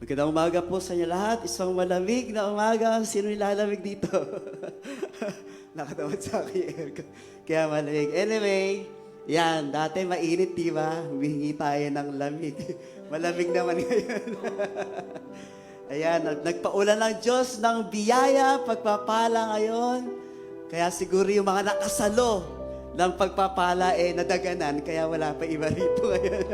Magandang umaga po sa inyo lahat. Isang malamig na umaga. Sino nilalamig dito? Nakatamad sa akin yung aircon. Kaya malamig. Anyway, yan. Dati mainit, di ba? Humihingi tayo ng lamig. Malamig naman ngayon. Ayan, nagpaulan ng Diyos ng biyaya, pagpapala ngayon. Kaya siguro yung mga nakasalo ng pagpapala nadaganan. Kaya wala pa iba rito ngayon.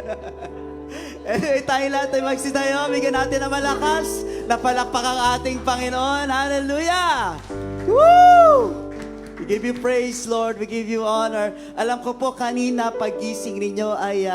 Anyway, tayo lahat ay magsitayo. Bigyan natin ng malakas na palakpak ang ating Panginoon. Hallelujah! Woo! We give you praise, Lord. We give you honor. Alam ko po kanina paggising ninyo ay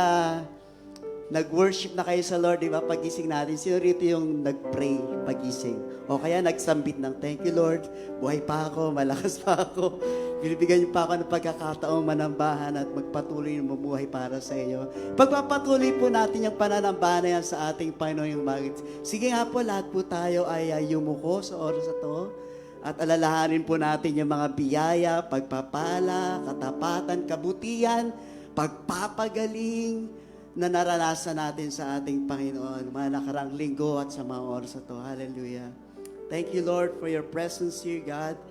nag-worship na kayo sa Lord, di ba? Pagising natin. Sino rito yung nag-pray pagising? O kaya nagsambit ng thank you, Lord. Buhay pa ako, malakas pa ako. Binibigyan niyo pa ako ng pagkakataong manambahan at magpatuloy na mamuhay para sa iyo. Pagpapatuloy po natin yung pananambahan na yan sa ating Panginoon yung magit. Sige nga po, lahat po tayo ay yumuko sa oras na to. At alalahanin po natin yung mga biyaya, pagpapala, katapatan, kabutihan, pagpapagaling na naranasan natin sa ating Panginoon. Mga nakarang linggo at sa mga oras na to. Hallelujah. Thank you, Lord, for your presence here, God.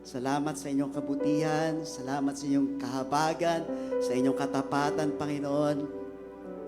Salamat sa inyong kabutihan, salamat sa inyong kahabagan, sa inyong katapatan, Panginoon.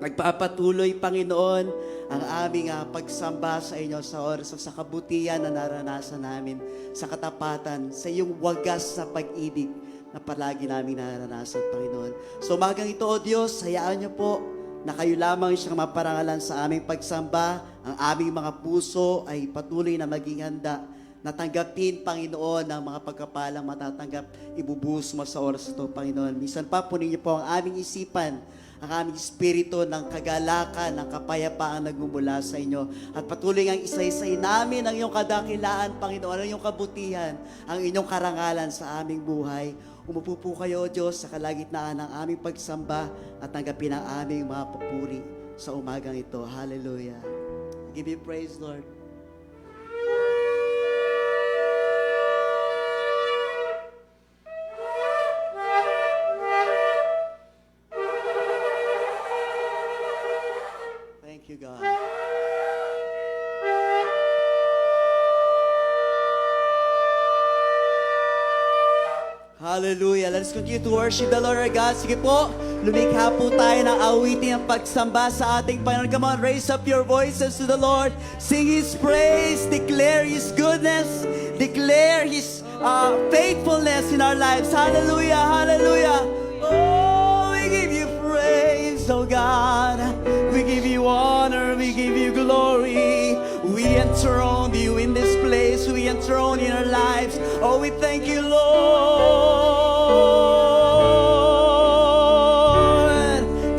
Nagpapatuloy, Panginoon, ang aming pagsamba sa inyo sa oras sa kabutihan na naranasan namin, sa katapatan, sa iyong wagas na pag-ibig na palagi namin naranasan, Panginoon. So umagang ito, O Diyos, hayaan niyo po na kayo lamang siyang maparangalan sa aming pagsamba. Ang aming mga puso ay patuloy na maging handa natanggapin, Panginoon, ang mga pagkapalang matatanggap, ibubuhos mo sa oras ito, Panginoon. Minsan pa po ninyo po ang aming isipan, ang aming espiritu ng kagalakan, ng kapayapaan nagmumula sa inyo. At patuloy ang isa-isay namin ang iyong kadakilaan, Panginoon, ang iyong kabutihan, ang inyong karangalan sa aming buhay. Umupo po kayo, Diyos, sa kalagitnaan ng aming pagsamba at tanggapin ang aming mga papuri sa umagang ito. Hallelujah. Give you praise, Lord. Thank you, God. Hallelujah. Let's continue to worship the Lord our God. Sige po, lumikha po tayo ng awitin ng pagsamba sa ating Panginoon. Come on, raise up your voices to the Lord. Sing His praise. Declare His goodness. Declare His faithfulness in our lives. Hallelujah. Hallelujah. Oh, we give you praise, oh God. We give you honor. We give you glory. We enthrone you in this place. We enthrone you in our lives. Oh, we thank you, Lord.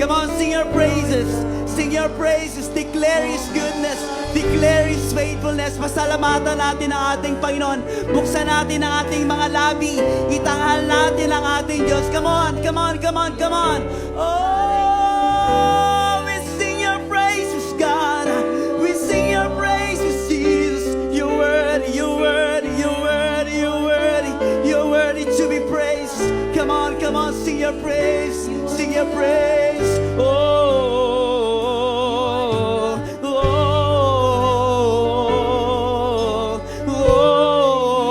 Come on, sing your praises. Sing your praises. Declare His goodness. Declare His faithfulness. Pasalamatan natin ang ating Panginoon. Buksan natin ang ating mga labi. Itanghal natin ang ating Diyos. Come on, come on, come on, come on. Oh, we sing your praises, God. We sing your praises, Jesus. You're worthy, you're worthy, you're worthy, you're worthy. You're worthy to be praised. Come on, sing your praise. Sing your praise. Oh, oh, oh.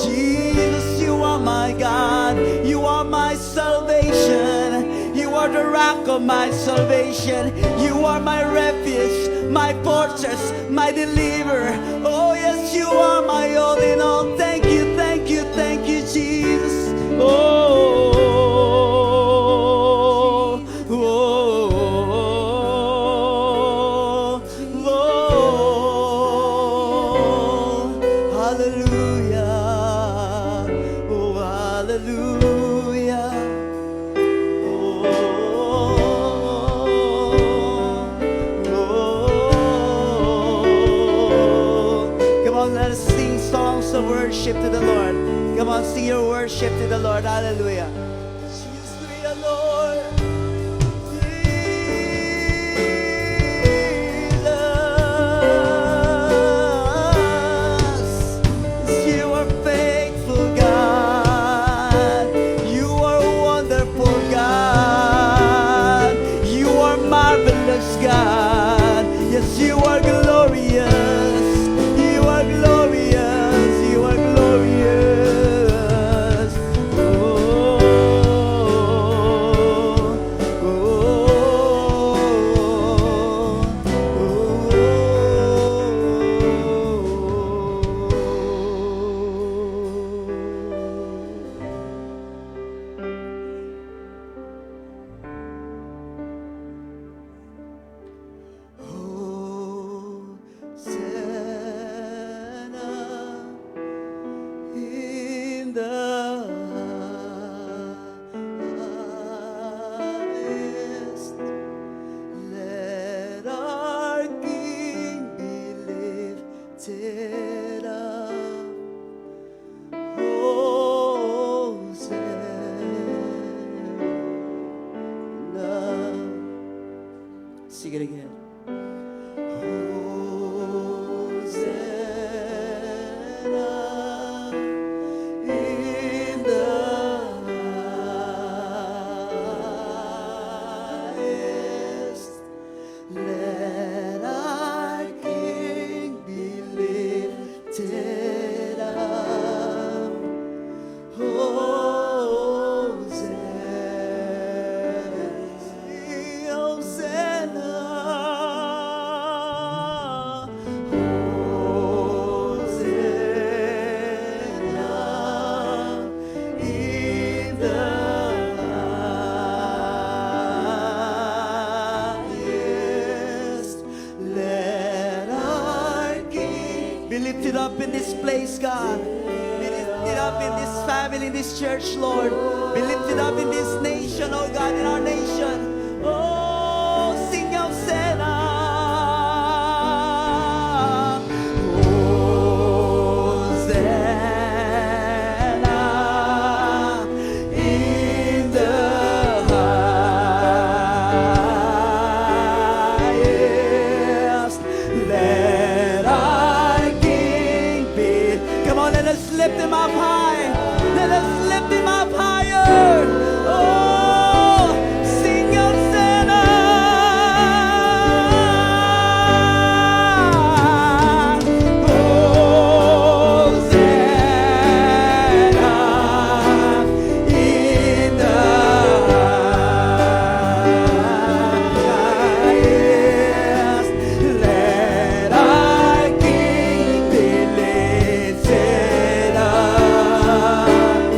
Jesus, you are my God. You are my salvation. You are the rock of my salvation. You are my refuge, my fortress, my deliverer. Oh yes, you are my all in all. Thank you, thank you, thank you, Jesus. Oh, oh, oh, oh, hallelujah. Oh, hallelujah. Let us sing songs of worship to the Lord. Come on, sing your worship to the Lord. Hallelujah. Jesus, we the Lord. Jesus, you are faithful, God. You are wonderful, God. You are marvelous, God. Yes, in the highest. Let our King be lifted up. Hosanna, Hosanna in the highest. Let our King be lifted up in this place, God. Be lifted up in this family, in this church, Lord. Be lifted up in this nation, oh God, in our nation. Oh, sing Hosanna. Hosanna in the highest. Let our King be. Come on, let us lift him up high. Let us lift him up higher. Oh, sing Hosanna. Hosanna in the highest. Let our King be lifted up.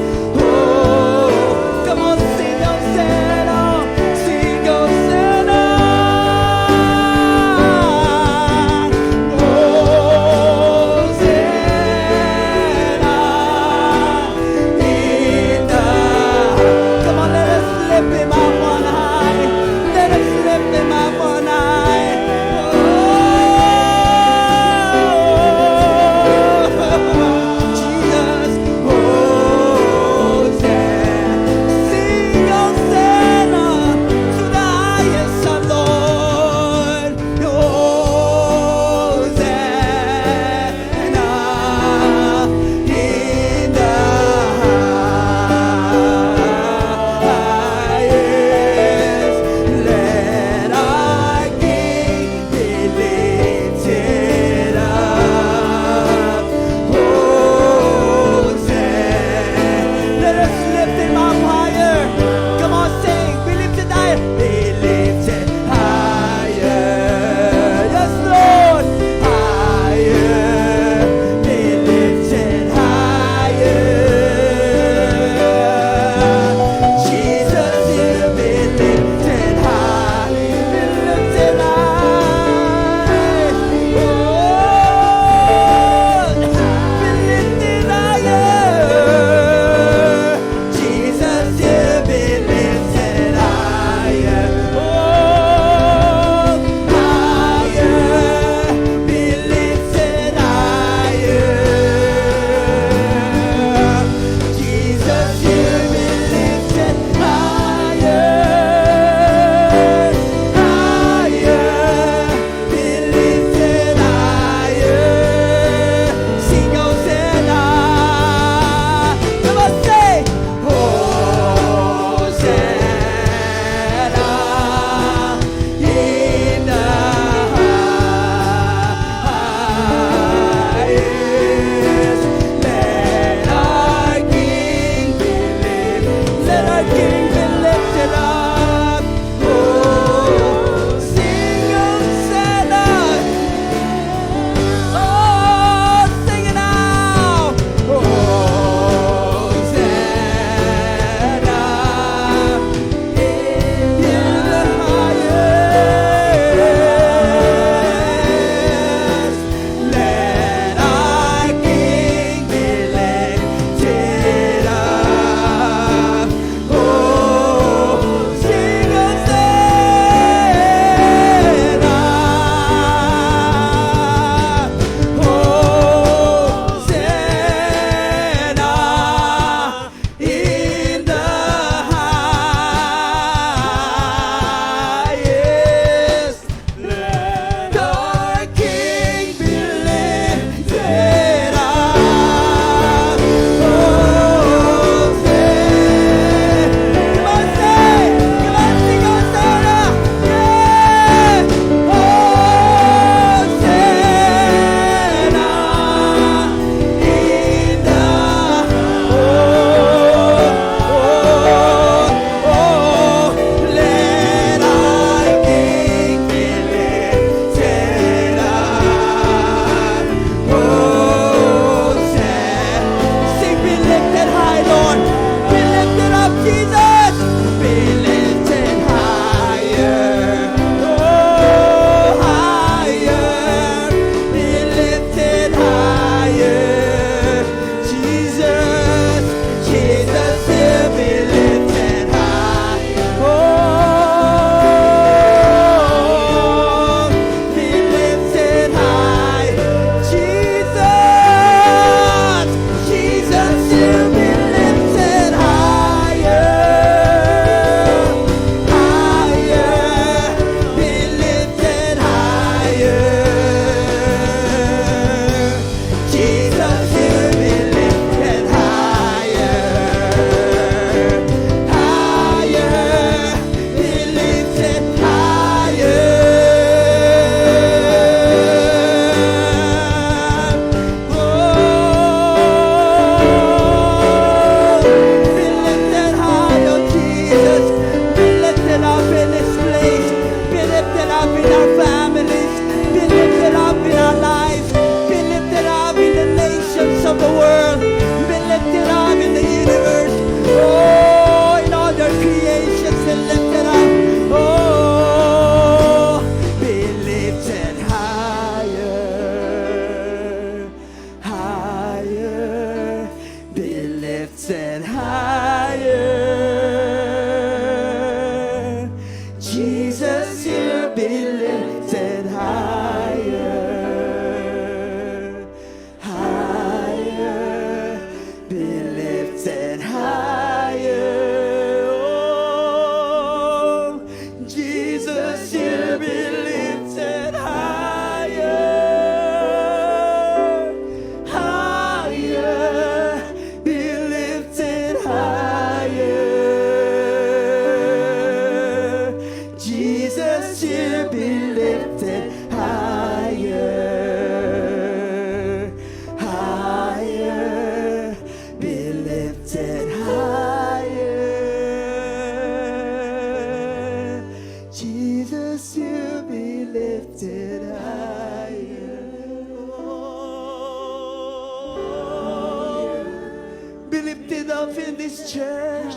up in this church.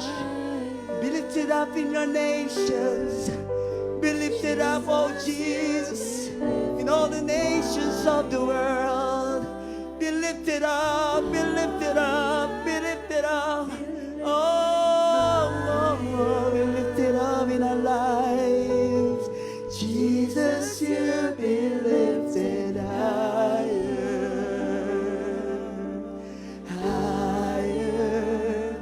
Be lifted up in your nations. Be lifted up, oh Jesus, in all the nations of the world. Be lifted up, be lifted up, be lifted up. Oh, be lifted up in our lives. Jesus, you be lifted higher, higher,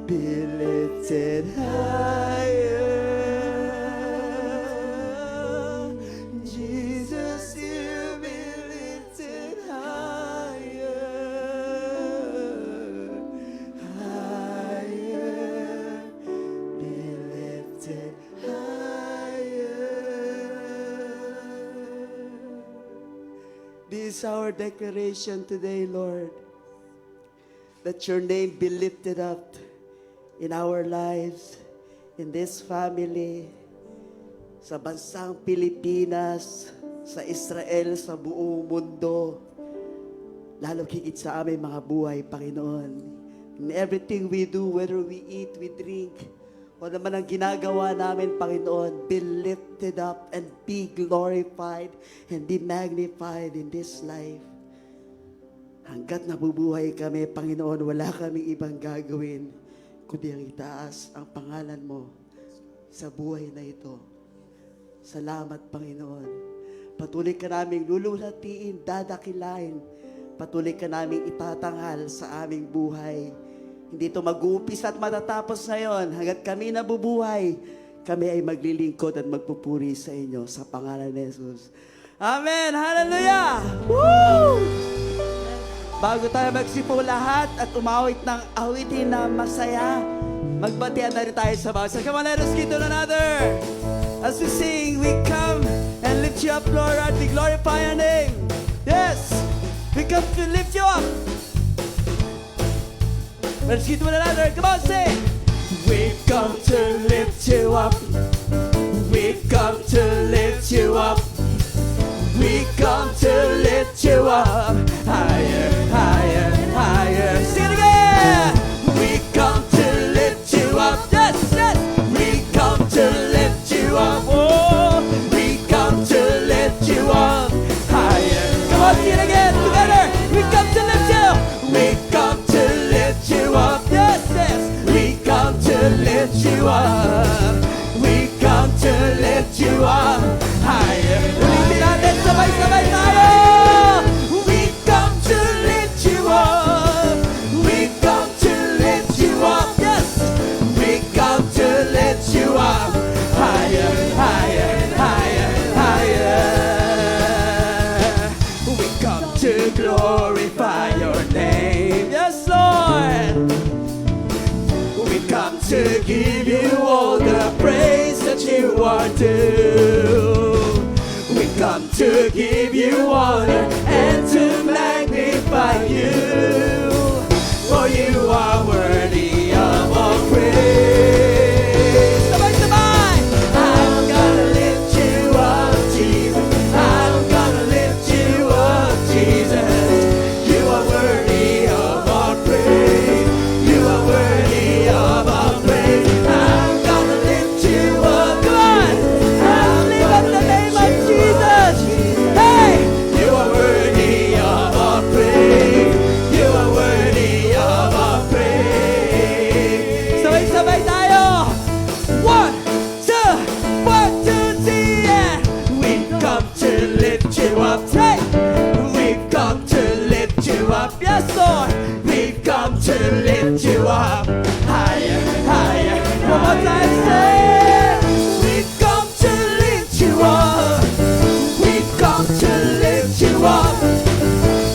be lifted higher. Jesus, you be lifted higher, higher, be lifted higher. This is our declaration today, Lord, that your name be lifted up in our lives, in this family, sa bansang Pilipinas, sa Israel, sa buong mundo, lalo higit sa aming mga buhay, Panginoon. In everything we do, whether we eat, we drink, o naman ang ginagawa namin, Panginoon, be lifted up and be glorified and be magnified in this life. Hanggat nabubuhay kami, Panginoon, wala kaming ibang gagawin kundi ang itaas ang pangalan mo sa buhay na ito. Salamat, Panginoon. Patuloy ka naming luluhatiin, dadakilain. Patuloy ka naming itatanghal sa aming buhay. Hindi ito mag-uumpisa at matatapos ngayon. Hanggat kami nabubuhay, kami ay maglilingkod at magpupuri sa inyo sa pangalan ni Jesus. Amen! Hallelujah! Woo! Bago tayo magsipo lahat at umawit ng awitin na masaya, magbatian na rin tayo sa bawat. So come on, let us give to one another. As we sing, we come and lift you up, Lord, we glorify your name. Yes, we come to lift you up. Let's give to one another. Come on, sing. We've come to lift you up. We've come to lift you up. We come to lift you up higher, higher, higher. Sing it again. We come to lift you up. Yes, yes. We come to lift you up. Oh, we come to lift you up higher. Come on, sing it again together. We come to lift you. We come to lift you up. Yes, yes. We come to lift you up. We come to lift you up higher. Sabay-sabay tayo! We come to lift you up. We come to lift you up. Yes! We come to lift you up. Higher, higher, higher, higher. We come to glorify your name. Yes, Lord! We come to give you all the praise that you are due. We come to give you honor and to magnify you, for you are worthy of all praise. Sabay-sabay! I'm gonna lift you up, Jesus. I'm gonna lift you up, Jesus. You are worthy of all praise. You are worthy of all praise. I'm gonna lift you up. Come on! I'll lift up the name of Jesus. Hey! You are worthy of all praise. You are worthy of all praise. Sabay-sabay tayo. 1, 2, 3, yeah. We've come to lift you up. Hey! We've come to lift you up. Yes, Lord. We've come to lift you up. Higher, higher. One more time, say. We've come to lift you up. We've come to lift you up.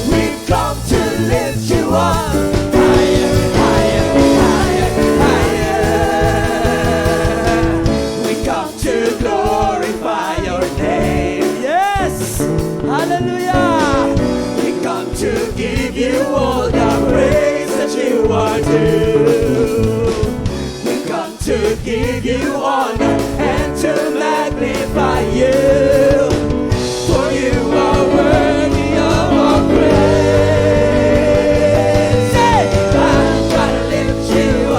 We've come to lift you up. Higher, higher, higher, higher. We come to glorify your name. Yes, hallelujah. We come to give you all the praise that you are due. We come to give you honor and to magnify you, for you are worthy of all praise. Say, I'm gonna lift you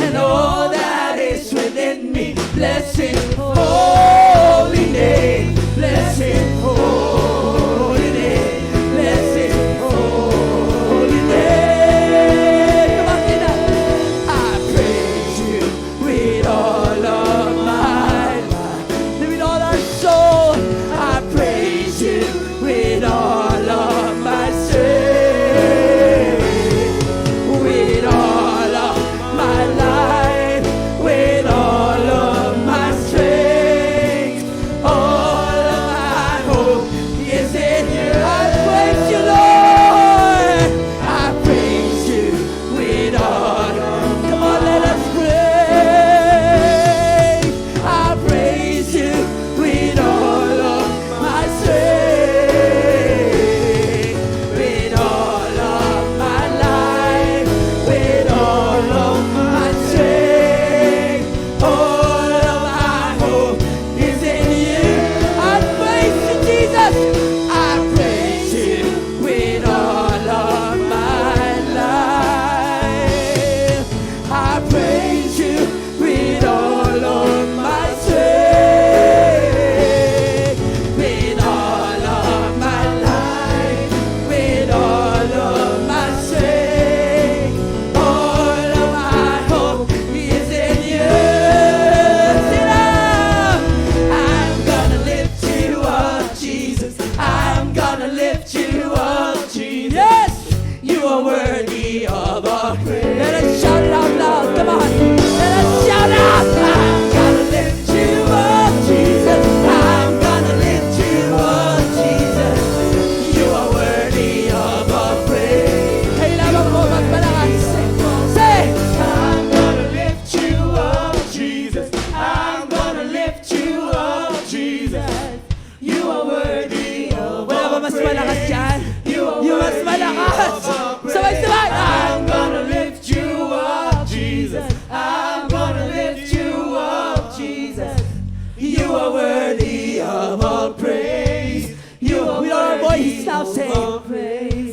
and all that is within me. Bless His holy name. Bless His holy name. Bless His holy name. Come on, get up. I praise You with all of my life, with all our soul. I praise You with all of my strength, with all of my life, with all of my strength. All of my hope is in You. I praise You, Lord. I praise You with all. Come on, let us praise. I praise You with all of my strength, with all of my life, with all of my strength. All of my hope is in You. I praise You, Jesus. I praise You with all of my life. I praise You with all of my strength, with all of my life, with all of my strength. All of my hope is in You. Sit down. I'm gonna lift You up, Jesus. I'm gonna lift You up, Jesus. Yes, You are worthy of our praise. Let us shout it out loud. Come on. Let us shout out. I'm gonna lift You up, Jesus. I'm gonna lift You up, Jesus. You are worthy of our praise. Kailangan mo magpalakas. Say, I'm gonna lift You up, Jesus. I'm gonna lift You up, Jesus. You are worthy of our praise. Wala ba mas malakas dyan? Yung mas malakas. Sabay-sabay. I'm gonna lift You up, Jesus. I'm gonna lift You up, Jesus. You are worthy of all praise. You are with our voices now say,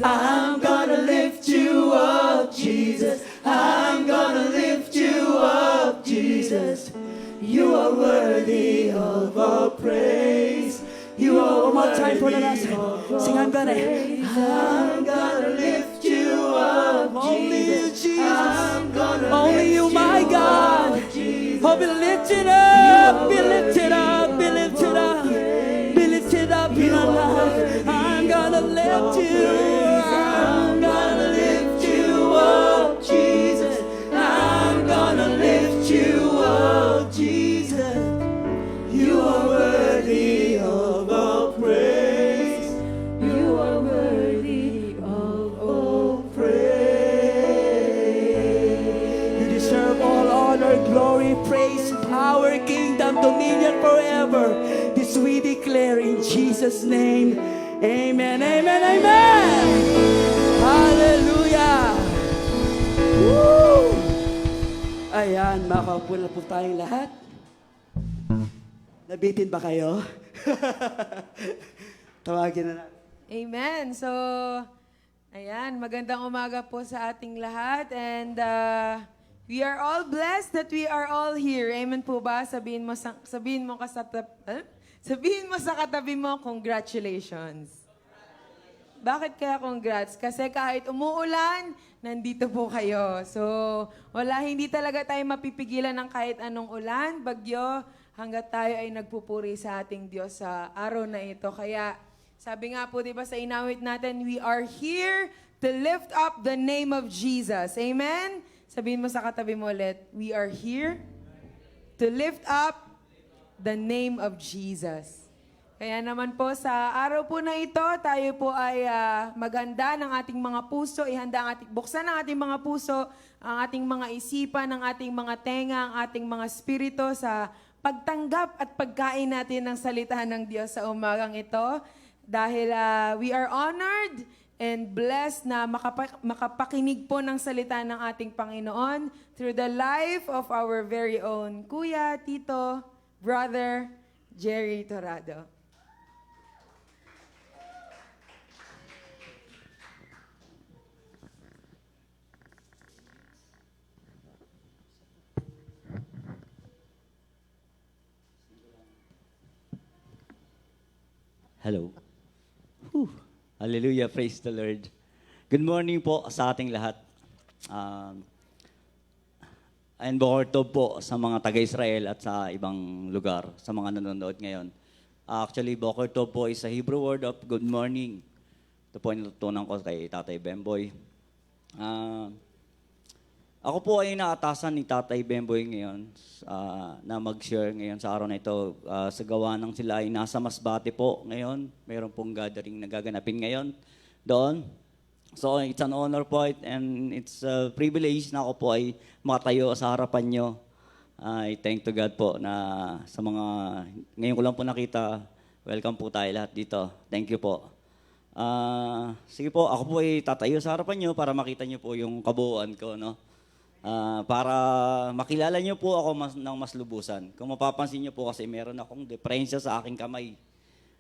I'm gonna lift You up, Jesus. I'm gonna lift You up, Jesus. You are worthy of all praise. You are one more time for the last time. Sing, I'm gonna lift You up, only You, Jesus. Only You, my God. Oh, be lifted up, be lifted up, be lifted up, be lifted up in our life. I'm gonna lift You. I'm gonna lift You up, Jesus. I'm gonna lift You up, Jesus. You are worthy of all praise. You are worthy of all praise. You deserve all honor, glory, praise, power, kingdom, dominion forever. This we declare in Jesus' name. Amen, amen, amen. Hallelujah. Woo! Ayan, makaupo na po tayong lahat. Nabitin ba kayo? Tawagin na natin. Amen. So, ayan, magandang umaga po sa ating lahat. And we are all blessed that we are all here. Amen po ba? Sabihin mo sa katabi mo, congratulations. Bakit kaya congrats? Kasi kahit umuulan, nandito po kayo. So, hindi talaga tayo mapipigilan ng kahit anong ulan, bagyo, hanggat tayo ay nagpupuri sa ating Diyos sa araw na ito. Kaya, sabi nga po, di ba, sa inawit natin, we are here to lift up the name of Jesus. Amen? Sabihin mo sa katabi mo ulit, we are here to lift up the name of Jesus. Kaya naman po sa araw po na ito, tayo po ay maghanda ng ating mga puso, buksan ang ating mga puso, ang ating mga isipan, ang ating mga tenga, ang ating mga spirito sa pagtanggap at pagkain natin ng salita ng Diyos sa umagang ito. Dahil we are honored and blessed na makapakinig po ng salita ng ating Panginoon through the life of our very own Kuya, Tito, Brother Jerry Torrado. Hello. Whew. Hallelujah, praise the Lord. Good morning po sa ating lahat. And Bokertov po sa mga taga-Israel at sa ibang lugar, sa mga nanonood ngayon. Actually, Bokertov po is a Hebrew word of good morning. Ito po yung natutunan ko kay Tatay Bemboy. Ako po ay naatasan ni Tatay Bemboy ngayon na mag-share ngayon sa araw na ito. Sa gawa ng sila ay nasa Masbate po ngayon. Mayroon pong gathering na gaganapin ngayon doon. So it's an honor po and it's a privilege na ako po ay makatayo sa harapan nyo. I thank to God po na sa mga, ngayon ko lang po nakita, welcome po tayo lahat dito. Thank you po. Sige po, ako po ay tatayo sa harapan nyo para makita nyo po yung kabuuan ko, no? Para makilala nyo po ako ng mas lubusan. Kung mapapansin nyo po kasi meron akong diferensya sa aking kamay.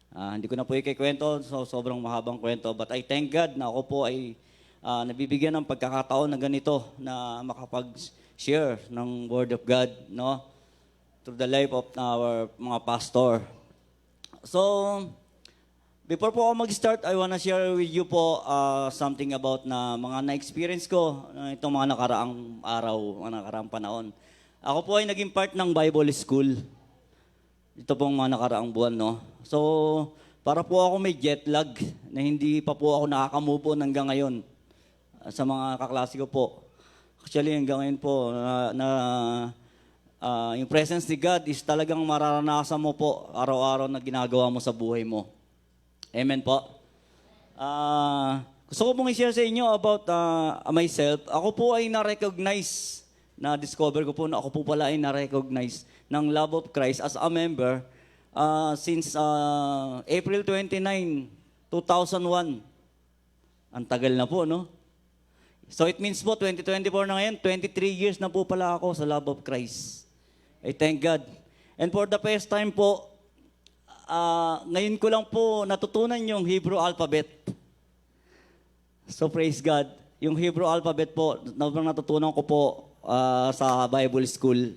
Hindi ko na po ikikwento, so sobrang mahabang kwento. But I thank God na ako po ay nabibigyan ng pagkakataon na ganito na makapag-share ng Word of God, no? Through the life of our mga pastor. So, before po ako mag-start, I wanna share with you po something about na mga na-experience ko itong mga nakaraang araw, mga nakaraang panahon. Ako po ay naging part ng Bible School. Ito pong mga nakaraang buwan, no? So, para po ako may jet lag na hindi pa po ako nakaka-move on hanggang ngayon sa mga kaklase ko po. Actually, hanggang ngayon po, yung presence ni God is talagang mararanasan mo po araw-araw na ginagawa mo sa buhay mo. Amen po. Gusto ko pong i-share sa inyo about myself. Ako po ay na-recognize, na-discover ko po na ako po pala ay na-recognize ng Love of Christ as a member since April 29, 2001. Ang tagal na po, no? So it means po, 2024 na ngayon, 23 years na po pala ako sa Love of Christ. I thank God. And for the first time po, ngayon ko lang po natutunan yung Hebrew alphabet. So praise God. Yung Hebrew alphabet po, natutunan ko po sa Bible School.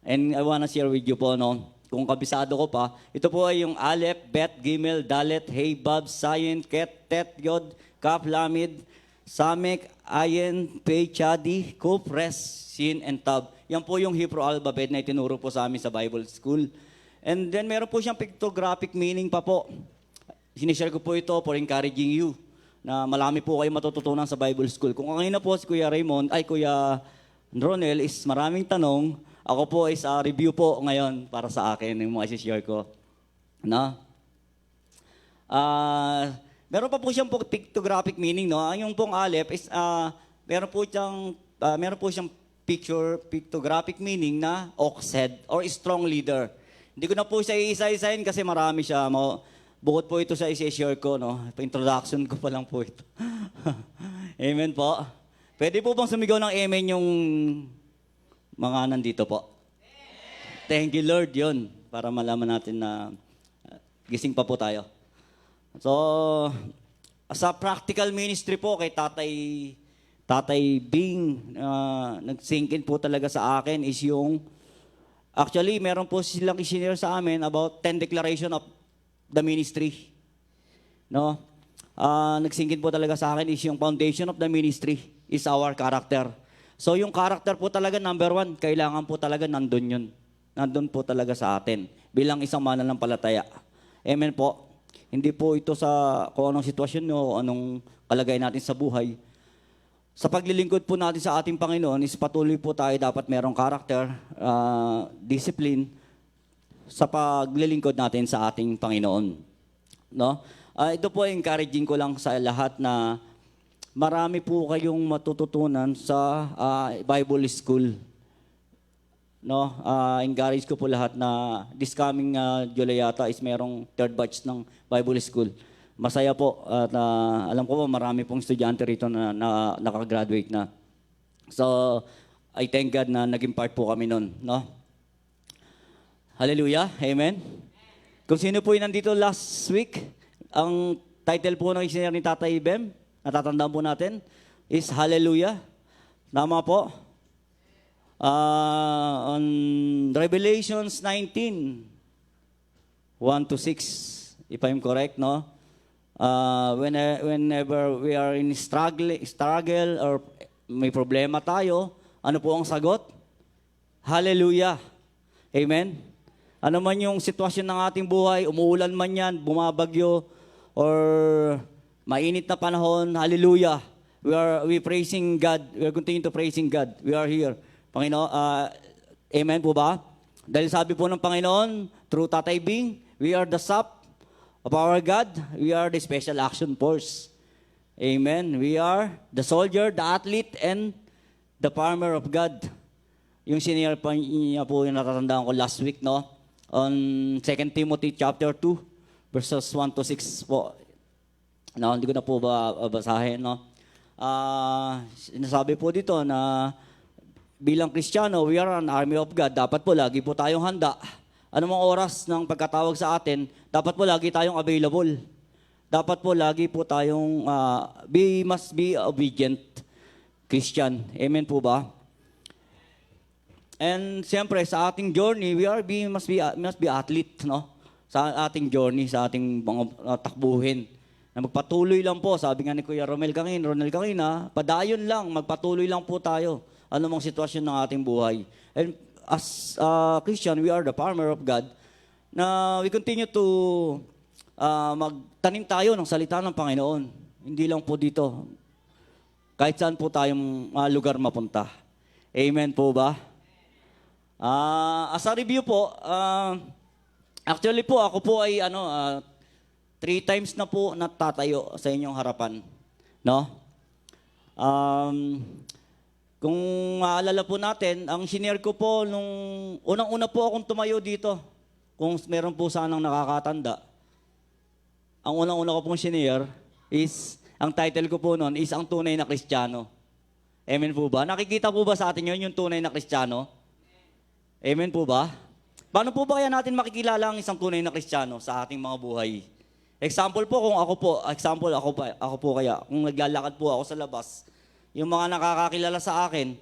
And I wanna share with you po, no? Kung kabisado ko pa, ito po ay yung Aleph, Bet, Gimel, Dalet, Hey, Bab, Sayin, Ket, Tet, Yod, Kaf, Lamid, Samek, Ayen, Pei, Chadi, Kuf, Res, Shin, and Tab. Yan po yung Hebrew alphabet na itinuro po sa amin sa Bible School. And then meron po siyang pictographic meaning pa po. Sinishare ko po ito for encouraging you na malami po kayo matututunan sa Bible School. Kung ngayon na po si Kuya Kuya Ronel is maraming tanong, ako po is review po ngayon para sa akin yung mga isi-share ko. No? Meron pa po siyang pictographic meaning, no? Yung pong Aleph is meron po siyang pictographic meaning na ox head or strong leader. Hindi ko na po siya iisa-isahin kasi marami siya. Bukod po ito sa isi-share ko, no? Introduction ko pa lang po ito. Amen po. Pwede po bang sumigaw ng amen yung mga nandito po? Thank you, Lord, yun. Para malaman natin na gising pa po tayo. So, sa practical ministry po kay Tatay Bing, nag-sink in po talaga sa akin is yung, actually, meron po silang i-share sa amin about 10 declaration of the ministry. No? Nag-sink in po talaga sa akin is yung foundation of the ministry is our character. So yung character po talaga, number one, kailangan po talaga nandun yun. Nandun po talaga sa atin bilang isang mananampalataya. Amen po. Hindi po ito sa kung anong sitwasyon nyo, anong kalagayan natin sa buhay. Sa paglilingkod po natin sa ating Panginoon is patuloy po tayo dapat merong character, discipline sa paglilingkod natin sa ating Panginoon. No? Ito po encouraging ko lang sa lahat na marami po kayong matututunan sa Bible School. No? Encourage ko po lahat na this coming July yata is merong third batch ng Bible School. Masaya po at alam ko po marami pong estudyante rito na nakagraduate na. So, I thank God na naging part po kami nun. No? Hallelujah. Amen. Kung sino po yung nandito last week, ang title po ng isinare ni Tatay Bem, natatandaan po natin, is Hallelujah. Tama po. On Revelations 19, 1-6, if I'm correct, no? Whenever we are in struggle or may problema tayo, ano po ang sagot? Hallelujah. Amen? Ano man yung sitwasyon ng ating buhay, umuulan man yan, bumabagyo, or mainit na panahon, hallelujah. We praising God. We are continuing to praising God. We are here. Panginoon, amen po ba? Dahil sabi po ng Panginoon, through Tatay Bing, we are the sap of our God. We are the special action force. Amen. We are the soldier, the athlete, and the farmer of God. Yung senior pa niya po yung natatandaan ko last week, no? On 2 Timothy chapter 2, verses 1 to 6 po. No, hindi ko na po basahin, no? Sinasabi po dito na bilang Kristiyano, we are an army of God. Dapat po lagi po tayong handa. Anumang oras ng pagkatawag sa atin, dapat po lagi tayong available. Dapat po lagi po tayong must be obedient Christian. Amen po ba? And siyempre sa ating journey, must be athlete, no? Sa ating journey, sa ating mga takbuhin. Na magpatuloy lang po, sabi nga ni Kuya Ronel Kangina, padayon lang, magpatuloy lang po tayo. Ano mang sitwasyon ng ating buhay. And as Christian, we are the farmer of God, na we continue to magtanim tayo ng salita ng Panginoon. Hindi lang po dito. Kahit saan po tayong lugar mapunta. Amen po ba? As a review po, actually po, ako po ay 3 times na po natatayo sa inyong harapan. No? Kung maalala po natin, ang senior ko po, nung unang-una po akong tumayo dito, kung meron po sanang nakakatanda, ang unang-una ko pong senior is, ang title ko po noon is Ang Tunay na Kristiyano. Amen po ba? Nakikita po ba sa atin yun, yung tunay na Kristiyano? Amen po ba? Paano po ba kaya natin makikilala ang isang tunay na Kristiyano sa ating mga buhay? Example po, kung ako po kaya, kung naglalakad po ako sa labas, yung mga nakakakilala sa akin,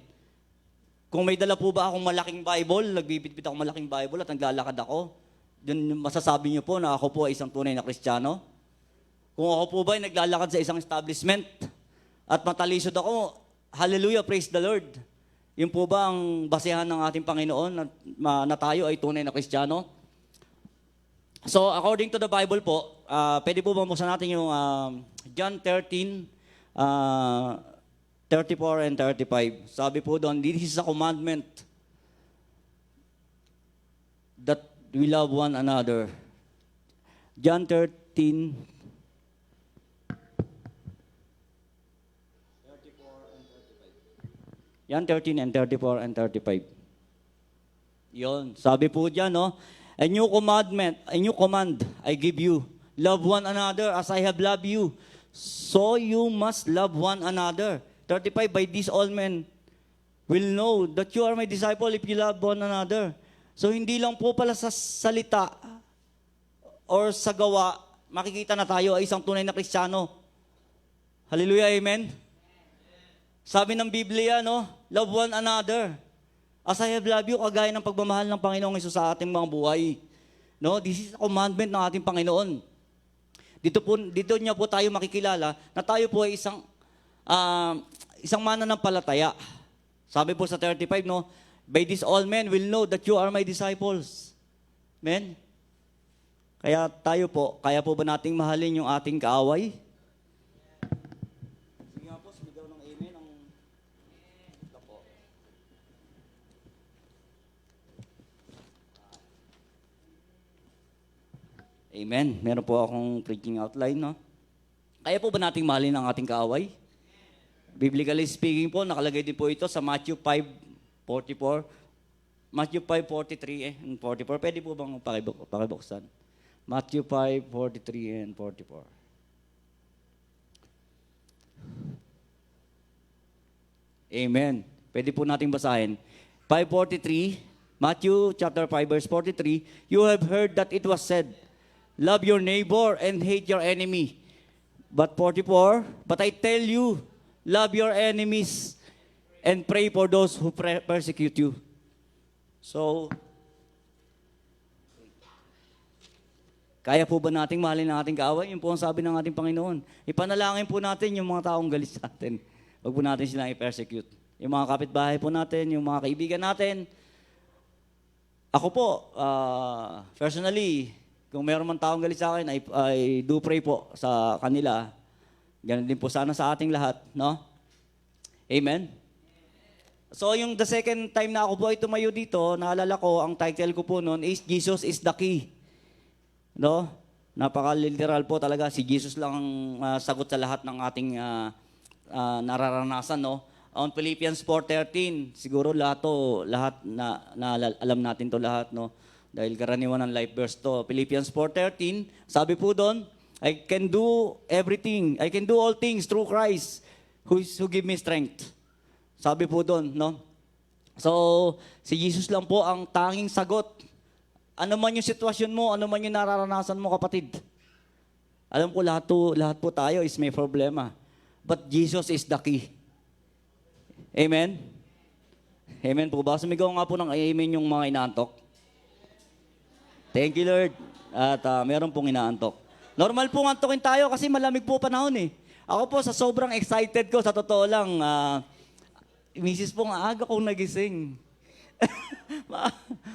kung may dala po ba akong malaking Bible, nagbibitbit akong malaking Bible at naglalakad ako, dun masasabi niyo po na ako po ay isang tunay na Kristiyano. Kung ako po ba ay naglalakad sa isang establishment at matalisod ako, hallelujah, praise the Lord. Yun po ba ang basehan ng ating Panginoon na tayo ay tunay na Kristiyano? So, according to the Bible po, pwede po buksan natin yung John 13, 34 and 35. Sabi po doon, this is a commandment that we love one another. John 13, John 13 and 34 and 35. Yon, sabi po diyan, no? A new command I give you. Love one another as I have loved you. So you must love one another. 35, by this all men will know that you are my disciple if you love one another. So hindi lang po pala sa salita or sa gawa, makikita na tayo ay isang tunay na Kristiyano. Hallelujah, amen? Sabi ng Biblia, no? Love one another. As I have loved you, kagaya ng pagmamahal ng Panginoong Hesus sa ating mga buhay. No? This is a commandment ng ating Panginoon. Dito niya po tayo makikilala na tayo po ay isang mananampalataya. Sabi po sa 35, no? By this all men will know that you are my disciples. Amen? Kaya kaya po ba nating mahalin yung ating kaaway? Sige nga po, sumigaw ng amen. Ito po. Amen. Meron po akong preaching outline, no? Kaya po ba nating mahalin ang ating kaaway? Biblically speaking po, nakalagay din po ito sa Matthew 5:44. Matthew 5:43 and 44. Pwede po bang pakibuksan? Matthew 5:43 and 44. Amen. Pwede po nating basahin. 5:43, Matthew chapter 5 verse 43, you have heard that it was said, love your neighbor and hate your enemy. But 44, but I tell you, love your enemies and pray for those who persecute you. So, Kaya po ba nating mahalin ang ating kaaway? Yun po ang sabi ng ating Panginoon. Ipanalangin po natin yung mga taong galit sa atin. Huwag po natin silang i-persecute. Yung mga kapitbahay po natin, yung mga kaibigan natin. Ako po, personally, kung meron man taong galit sa akin, I do pray po sa kanila. Ganun din po sana sa ating lahat, no? Amen? So, yung the second time na ako po ay tumayo dito, naalala ko, ang title ko po noon is Jesus is the Key. No? Napaka-literal po talaga. Si Jesus lang ang sagot sa lahat ng ating nararanasan, no? On Philippians 4:13, siguro lahat alam natin to lahat, no? Dahil karaniwan ng life verse to. Philippians 4:13, sabi po doon, I can do all things through Christ who give me strength. Sabi po doon, no? So, si Jesus lang po ang tanging sagot. Ano man yung sitwasyon mo, ano man yung nararanasan mo, kapatid. Alam ko lahat po tayo is may problema. But Jesus is the key. Amen? Amen po ba? Sumigaw nga po ng amen yung mga inaantok. Thank you, Lord. At meron pong inaantok. Normal po antokin tayo kasi malamig po panahon eh. Ako po sa sobrang excited ko, sa totoo lang, misis po nga aga kong nagising.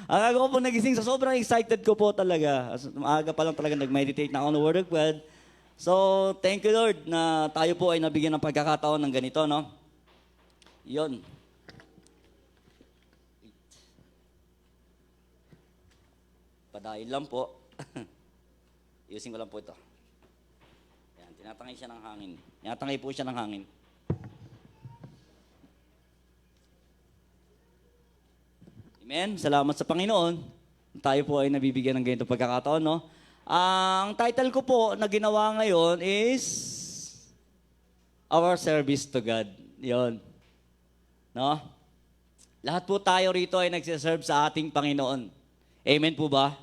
Ang aga ko po nagising, sa sobrang excited ko po talaga. Maaga pa lang talaga nag-meditate na ako ng Word of God. So, thank you Lord na tayo po ay nabigyan ng pagkakataon ng ganito, no? Yun. Padayon lang po. Ayusin ko lang po ito. Yan, tinatangay siya ng hangin. Tinatangay po siya ng hangin. Amen. Salamat sa Panginoon. Tayo po ay nabibigyan ng ganitong pagkakataon, no? Ang title ko po na ginawa ngayon is Our Service to God. Yon. No? Lahat po tayo rito ay nagsiserve sa ating Panginoon. Amen po ba?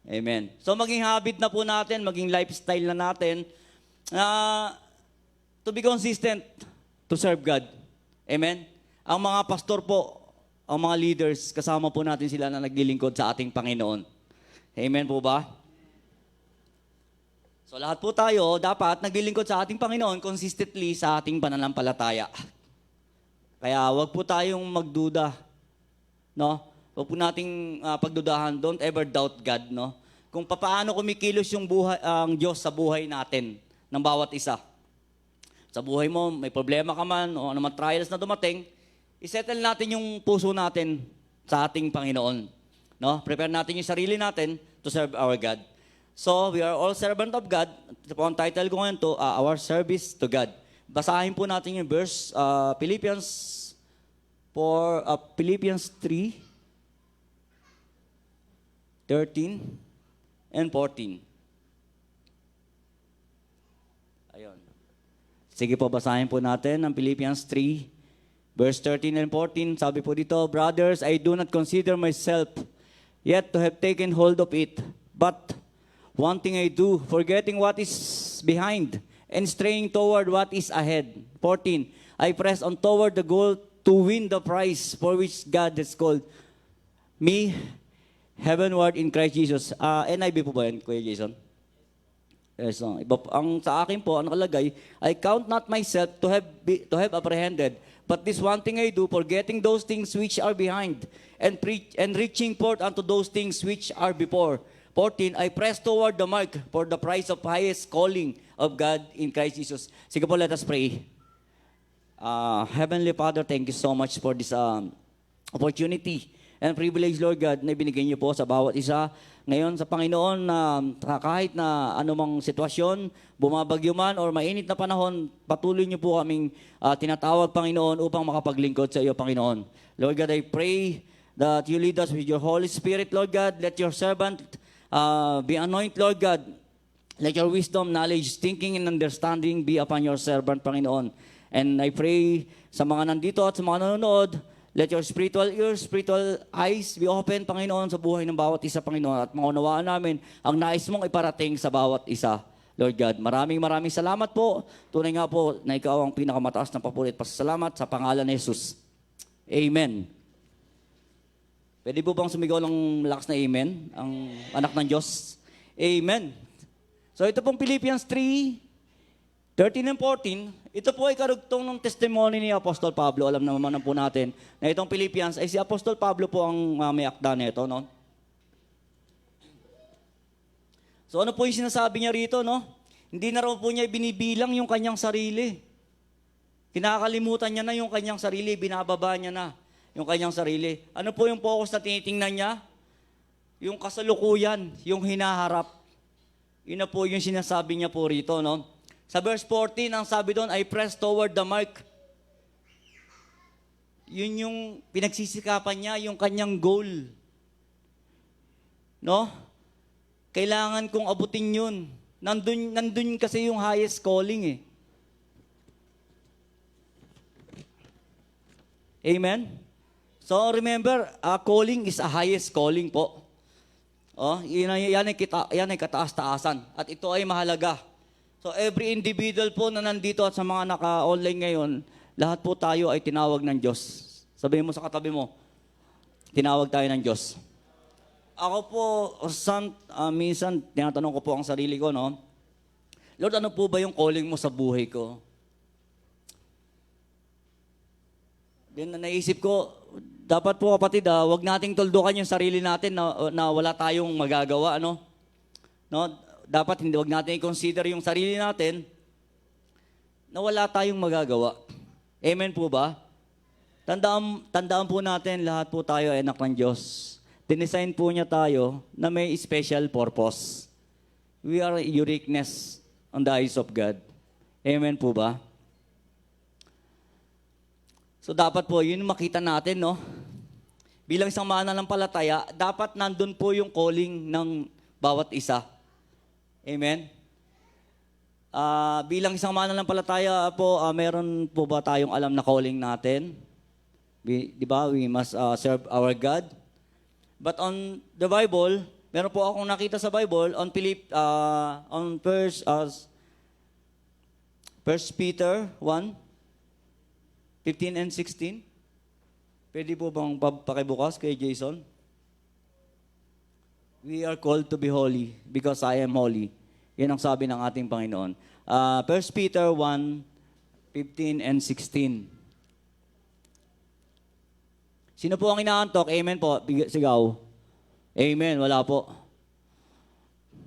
Amen. So maging habit na po natin, maging lifestyle na natin to be consistent to serve God. Amen? Ang mga pastor po, ang mga leaders, kasama po natin sila na naglilingkod sa ating Panginoon. Amen po ba? So lahat po tayo dapat naglilingkod sa ating Panginoon consistently sa ating pananampalataya. Kaya wag po tayong magduda. No? Huwag po nating pagdudahan. Don't ever doubt God. No? Kung paano kumikilos yung ang Diyos sa buhay natin ng bawat isa. Sa buhay mo, may problema ka man o anumang trials na dumating, isettle natin yung puso natin sa ating Panginoon. No? Prepare natin yung sarili natin to serve our God. So, we are all servant of God. Ito po ang title ko ngayon to, Our Service to God. Basahin po natin yung verse, Philippians 3, 13 and 14. Ayun. Sige po, basahin po natin ang Philippians 3, verse 13 and 14. Sabi po dito, Brothers, I do not consider myself yet to have taken hold of it. But one thing I do, forgetting what is behind and straying toward what is ahead. 14, I press on toward the goal to win the prize for which God has called me heavenward in Christ Jesus. NIV po ba yan, Kuya Jason? Yes, ang sa akin po, ang nakalagay, I count not myself to have apprehended, but this one thing I do, forgetting those things which are behind, and reaching forth unto those things which are before. 14, I press toward the mark for the prize of highest calling of God in Christ Jesus. Sige po, let us pray. Heavenly Father, thank you so much for this opportunity and privilege, Lord God, na binigay niyo po sa bawat isa. Ngayon sa Panginoon na kahit na anumang sitwasyon, bumabagyo man or mainit na panahon, patuloy niyo po kaming tinatawag, Panginoon, upang makapaglingkod sa iyo, Panginoon. Lord God, I pray that you lead us with your Holy Spirit, Lord God. Let your servant be anointed, Lord God. Let your wisdom, knowledge, thinking, and understanding be upon your servant, Panginoon. And I pray sa mga nandito at sa mga nanonood, let your spiritual ears, spiritual eyes be open, Panginoon, sa buhay ng bawat isa, Panginoon. At maunawaan namin ang nais mong iparating sa bawat isa, Lord God. Maraming salamat po. Tunay nga po na ikaw ang pinakamataas na papulit. Pasasalamat sa pangalan ni Jesus. Amen. Pwede po bang sumigaw ng lakas na amen? Ang anak ng Diyos. Amen. So ito pong Philippians 3:13 and 14, ito po ay karugtong ng testimony ni Apostol Pablo. Alam naman po natin na itong Philippians ay si Apostol Pablo po ang may akda nito, no? So ano po yung sinasabi niya rito, no? Hindi na raw po niya binibilang yung kanyang sarili. Kinakalimutan niya na yung kanyang sarili, binababa niya na yung kanyang sarili. Ano po yung focus na tinitingnan niya? Yung kasalukuyan, yung hinaharap. Yun na po yung sinasabi niya po rito, no? Sa verse 14, ang sabi doon, I press toward the mark. Yun yung pinagsisikapan niya, yung kanyang goal. No? Kailangan kong abutin yun. Nandun kasi yung highest calling eh. Amen? So remember, calling is a highest calling po. Oh, yan ay kataas-taasan. At ito ay mahalaga. So every individual po na nandito at sa mga naka-online ngayon, lahat po tayo ay tinawag ng Diyos. Sabihin mo sa katabi mo, tinawag tayo ng Diyos. Ako po, minsan tinatanong ko po ang sarili ko, no? Lord, ano po ba yung calling mo sa buhay ko? Then naisip ko, dapat po kapatid, wag nating tuldukan yung sarili natin na wala tayong magagawa, ano? No? Dapat wag natin i-consider yung sarili natin na wala tayong magagawa. Amen po ba? Tandaan po natin, lahat po tayo ay anak ng Diyos. Dinesign po niya tayo na may special purpose. We are uniqueness on the eyes of God. Amen po ba? So dapat po, yun makita natin, no? Bilang isang mananampalataya, dapat nandun po yung calling ng bawat isa. Amen? Bilang isang mananampalataya po, meron po ba tayong alam na calling natin? Di ba? We must serve our God. But on the Bible, meron po akong nakita sa Bible, on First Peter 1:15 and 16. Pwede po bang pakibukas kay Jason? We are called to be holy because I am holy. Yan ang sabi ng ating Panginoon. 1 Peter 1:15 and 16. Sino po ang inaantok? Amen po. Sigaw. Amen. Wala po.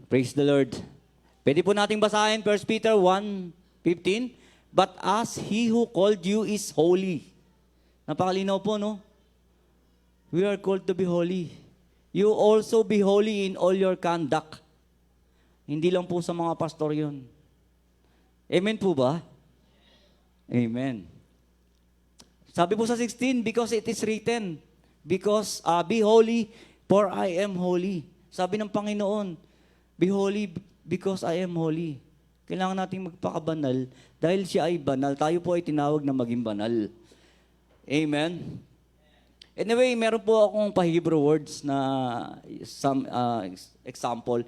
Praise the Lord. Pwede po nating basahin 1 Peter 1:15. But as He who called you is holy. Napakalinaw po, no? We are called to be holy. You also be holy in all your conduct. Hindi lang po sa mga pastor yun. Amen po ba? Amen. Sabi po sa 16, because it is written, because be holy, for I am holy. Sabi ng Panginoon, be holy because I am holy. Kailangan nating magpakabanal dahil siya ay banal. Tayo po ay tinawag na maging banal. Amen? Anyway, meron po akong pa-Hebrew words na some example.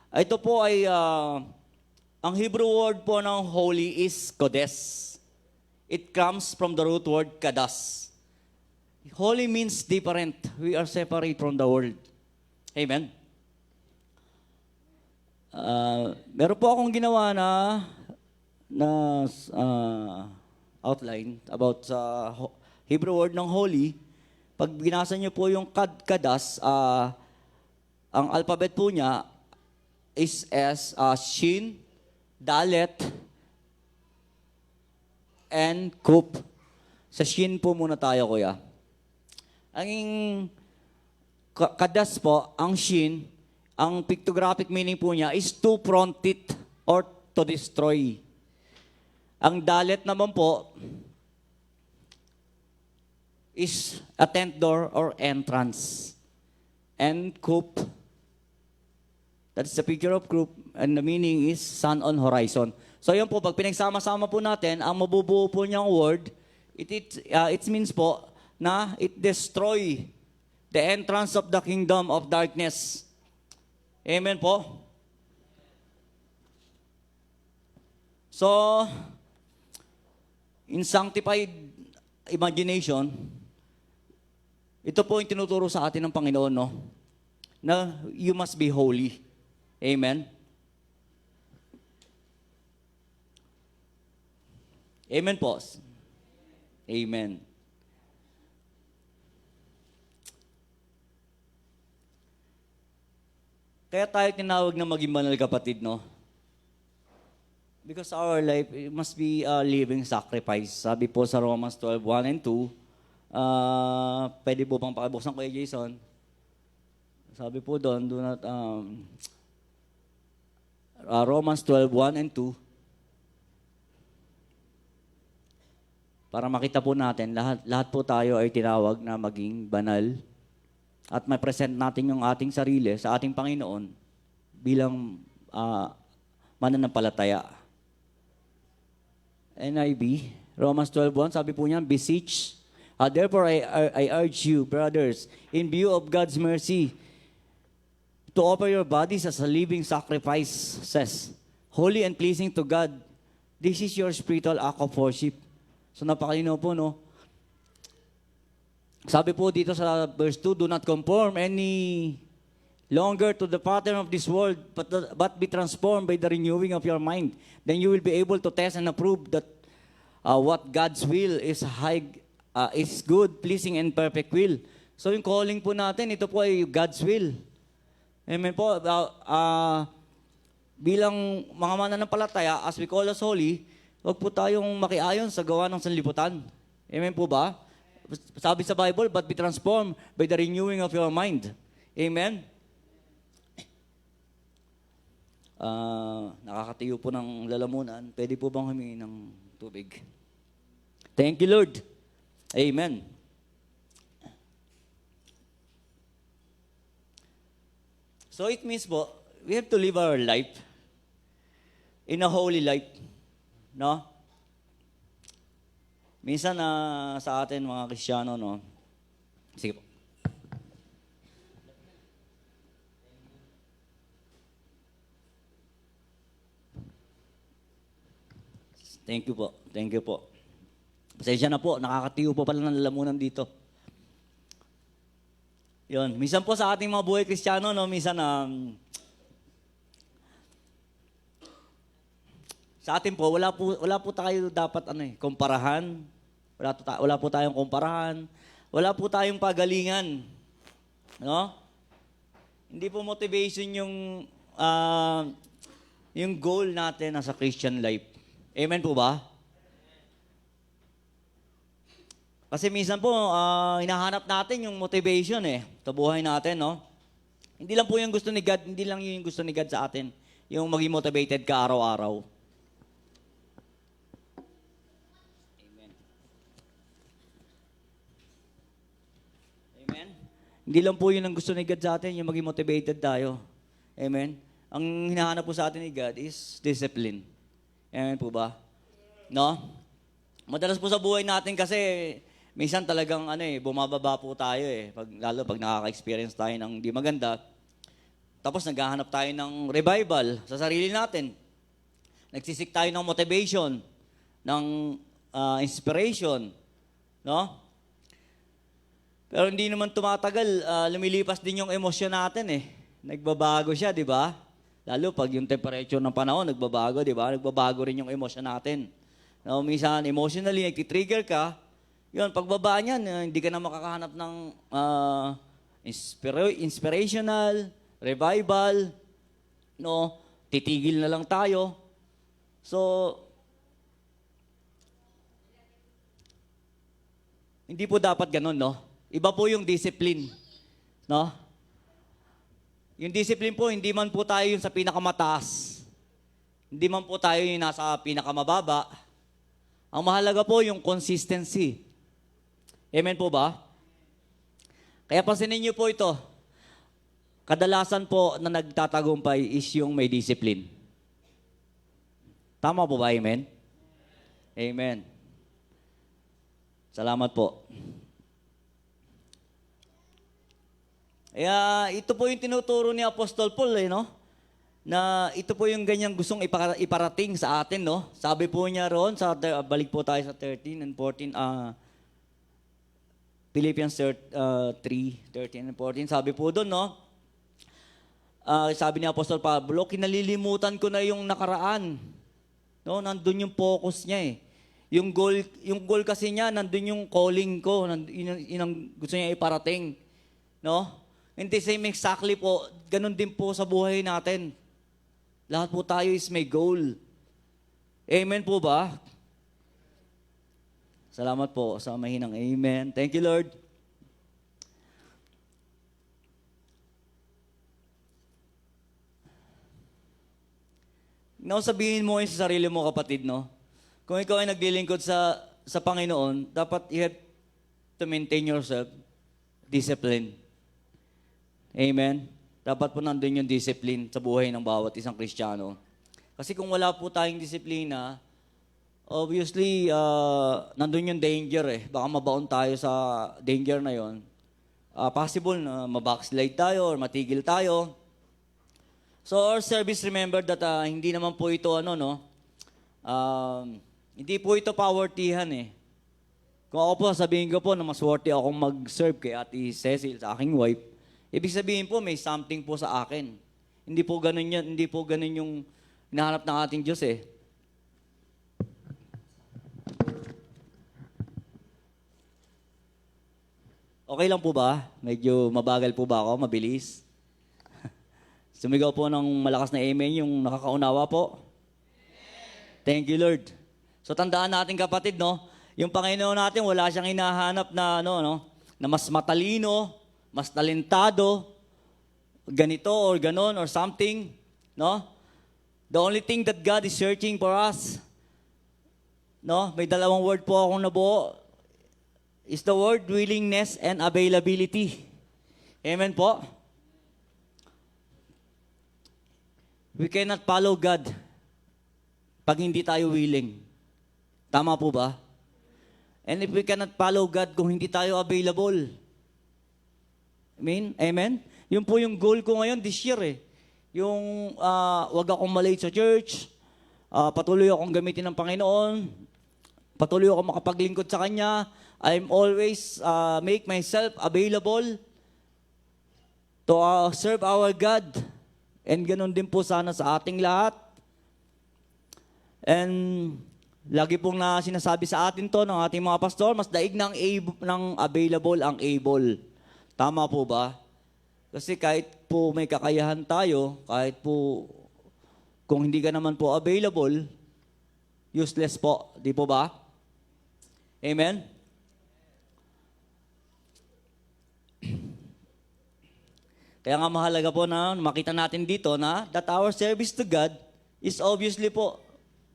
Ito po ay, ang Hebrew word po ng holy is kodes. It comes from the root word kadas. Holy means different. We are separate from the world. Amen? Meron po akong ginawa na outline about sa Hebrew word ng holy. Pag binasa niyo po yung kadas, ang alphabet po niya is as Shin, Dalet, and Kup. Sa Shin po muna tayo, kuya. Ang kadas po, ang Shin, ang pictographic meaning po niya is to front it or to destroy. Ang Dalet naman po is a tent door or entrance. And Kup, that's the picture of Kup, and the meaning is sun on horizon. So yun po, pag pinagsama-sama po natin, ang mabubuo po niyang word, it means po na it destroy the entrance of the kingdom of darkness. Amen po? So, in sanctified imagination, ito po yung tinuturo sa atin ng Panginoon, no? Na you must be holy. Amen? Amen po. Amen. Kaya tayo tinawag na maging banal, kapatid, no? Because our life it must be a living sacrifice. Sabi po sa Romans 12:1 and 2, pwede po bang pakibuksan ko Jason? Sabi po doon, do not, Romans 12:1 and 2, para makita po natin, lahat po tayo ay tinawag na maging banal at may present natin yung ating sarili sa ating Panginoon bilang mananampalataya. NIV, Romans 12:1, sabi po niya, beseech, therefore I urge you, brothers, in view of God's mercy, to offer your bodies as a living sacrifice, says, holy and pleasing to God. This is your spiritual act of worship. So napakalino po, no? Sabi po dito sa verse 2, do not conform any longer to the pattern of this world, but be transformed by the renewing of your mind. Then you will be able to test and approve that what God's will is is good, pleasing, and perfect will. So yung calling po natin, ito po ay God's will. Amen po. Bilang mga mananampalataya, as we call us holy, huwag po tayong makiayon sa gawa ng sanlibutan. Amen po ba? Sabi sa Bible, but be transformed by the renewing of your mind. Amen? Nakakatiyo po ng lalamunan. Pwede po bang humingi ng tubig? Thank you, Lord. Amen. So it means po, we have to live our life in a holy life. No? Minsan sa atin mga Kristiyano, no? Sige po. Thank you po. Thank you po. Pasensya na po, nakakatiyo po pala ng lalamunan dito. Yun. Minsan po sa ating mga buhay Kristiyano, no, minsan sa atin po, wala po tayo dapat kumparahan. Wala po tayong kumparahan. Wala po tayong pagalingan. No? Hindi po motivation yung goal natin sa Christian life. Amen po ba? Kasi minsan po, hinahanap natin yung motivation sa buhay natin, no? Hindi lang po yung gusto ni God, hindi lang yung gusto ni God sa atin, yung maging motivated ka araw-araw. Amen. Amen? Hindi lang po yun ang gusto ni God sa atin, yung maging motivated tayo. Amen? Ang hinahanap po sa atin ni God is discipline. Amen po ba? No? Madalas po sa buhay natin kasi, minsan talagang bumababa po tayo lalo pag nakaka-experience tayo ng di maganda. Tapos naghahanap tayo ng revival sa sarili natin. Nagsisik tayo ng motivation, ng inspiration. No? Pero hindi naman tumatagal, lumilipas din yung emosyon natin Nagbabago siya, di ba? Lalo pag yung temperature ng panahon, nagbabago, di ba? Nagbabago rin yung emosyon natin. No, minsan, emotionally, nagtitrigger ka. Yun, pagbaba niyan, hindi ka na makakahanap ng inspirational, revival. No, titigil na lang tayo. So, hindi po dapat ganun, no? Iba po yung discipline. No? Yung discipline po, hindi man po tayo yung sa pinakamataas. Hindi man po tayo yung nasa pinakamababa. Ang mahalaga po yung consistency. Amen po ba? Kaya pansinin niyo po ito. Kadalasan po na nagtatagumpay is yung may discipline. Tama po ba? Amen? Amen. Salamat po. Ito po yung tinuturo ni Apostol Paul, no? Na ito po yung ganyang gustong iparating sa atin, no? Sabi po niya roon, balik po tayo sa 13 and 14, Philippians 3, 13 and 14, sabi po doon, no? sabi ni Apostol Pablo, kinalilimutan ko na yung nakaraan. No, nandun yung focus niya eh. Yung goal kasi niya, nandun yung calling ko, yun ang gusto niya iparating. No? And the same exactly po, ganun din po sa buhay natin. Lahat po tayo is may goal. Amen po ba? Salamat po sa mahinang amen. Thank you, Lord. Now, sabihin mo yun sa sarili mo, kapatid, no? Kung ikaw ay naglilingkod sa Panginoon, dapat you have to maintain yourself discipline. Amen? Dapat po nandun yung discipline sa buhay ng bawat isang Kristiyano. Kasi kung wala po tayong disiplina, obviously, nandun yung danger eh. Baka mabaon tayo sa danger na yon. Possible na mabackslide tayo or matigil tayo. So our service, remember that hindi naman po ito hindi po ito pawortihan eh. Kung ako po, sabihin ko po na mas worthy akong mag-serve kay Ate Cecil, sa aking wife, ibig sabihin po may something po sa akin. Hindi po ganun yan, hindi po ganun yung hinahanap ng ating Diyos eh. Okay lang po ba? Medyo mabagal po ba ako? Mabilis? Sumigaw po ng malakas na amen yung nakakaunawa po. Thank you, Lord. So tandaan natin, kapatid, no? Yung Panginoon natin, wala siyang hinahanap na, na mas matalino, mas talentado, ganito or ganon or something, no? The only thing that God is searching for us, no? May dalawang word po akong nabuo, is the word willingness and availability. Amen po? We cannot follow God pag hindi tayo willing. Tama po ba? And if we cannot follow God kung hindi tayo available. Amen? Amen? Yun po yung goal ko ngayon this year eh. Yung wag akong malate sa church, patuloy akong gamitin ng Panginoon, patuloy akong makapaglingkod sa Kanya, I'm always make myself available to serve our God. And ganun din po sana sa ating lahat. And lagi pong sinasabi sa atin to ng ating mga pastor, mas daig ng available ang able. Tama po ba? Kasi kahit po may kakayahan tayo, kahit po kung hindi ka naman po available, useless po. Di po ba? Amen? Kaya nga mahalaga po na makita natin dito na that our service to God is obviously po,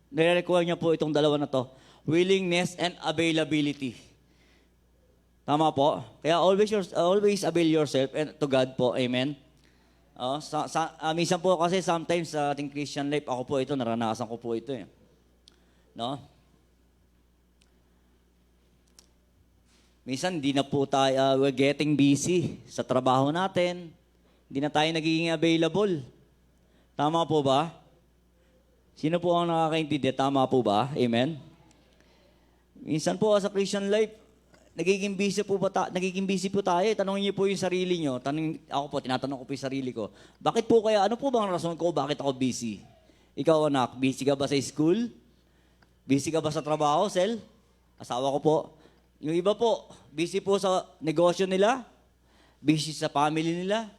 nire-require niya po itong dalawa na to, willingness and availability. Tama po? Kaya always avail yourself and to God po. Amen? Minsan po kasi sometimes sa ating Christian life, ako po ito, naranasan ko po ito eh. No? Minsan, hindi na po tayo, we're getting busy sa trabaho natin. Hindi na tayo nagiging available. Tama po ba? Sino po ang nakakaintindi? Tama po ba? Amen? Minsan po sa Christian life, nagiging busy po tayo. Tanongin niyo po yung sarili niyo. Ako po, tinatanong ko po yung sarili ko. Bakit po kaya, ano po bang rason ko bakit ako busy? Ikaw anak, busy ka ba sa school? Busy ka ba sa trabaho, Sel? Asawa ko po. Yung iba po, busy po sa negosyo nila, busy sa family nila.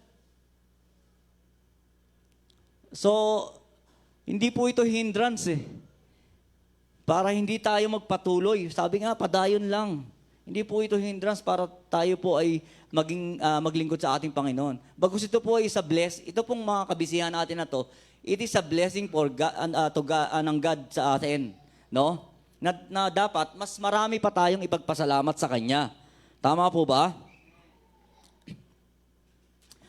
So, hindi po ito hindrance eh. Para hindi tayo magpatuloy. Sabi nga, padayon lang. Hindi po ito hindrance para tayo po ay maglingkod sa ating Panginoon. Bagkus ito po ay ito pong mga kabisihan natin na to, it is a blessing for God, ng God sa atin. No? Na dapat, mas marami pa tayong ipagpasalamat sa Kanya. Tama po ba?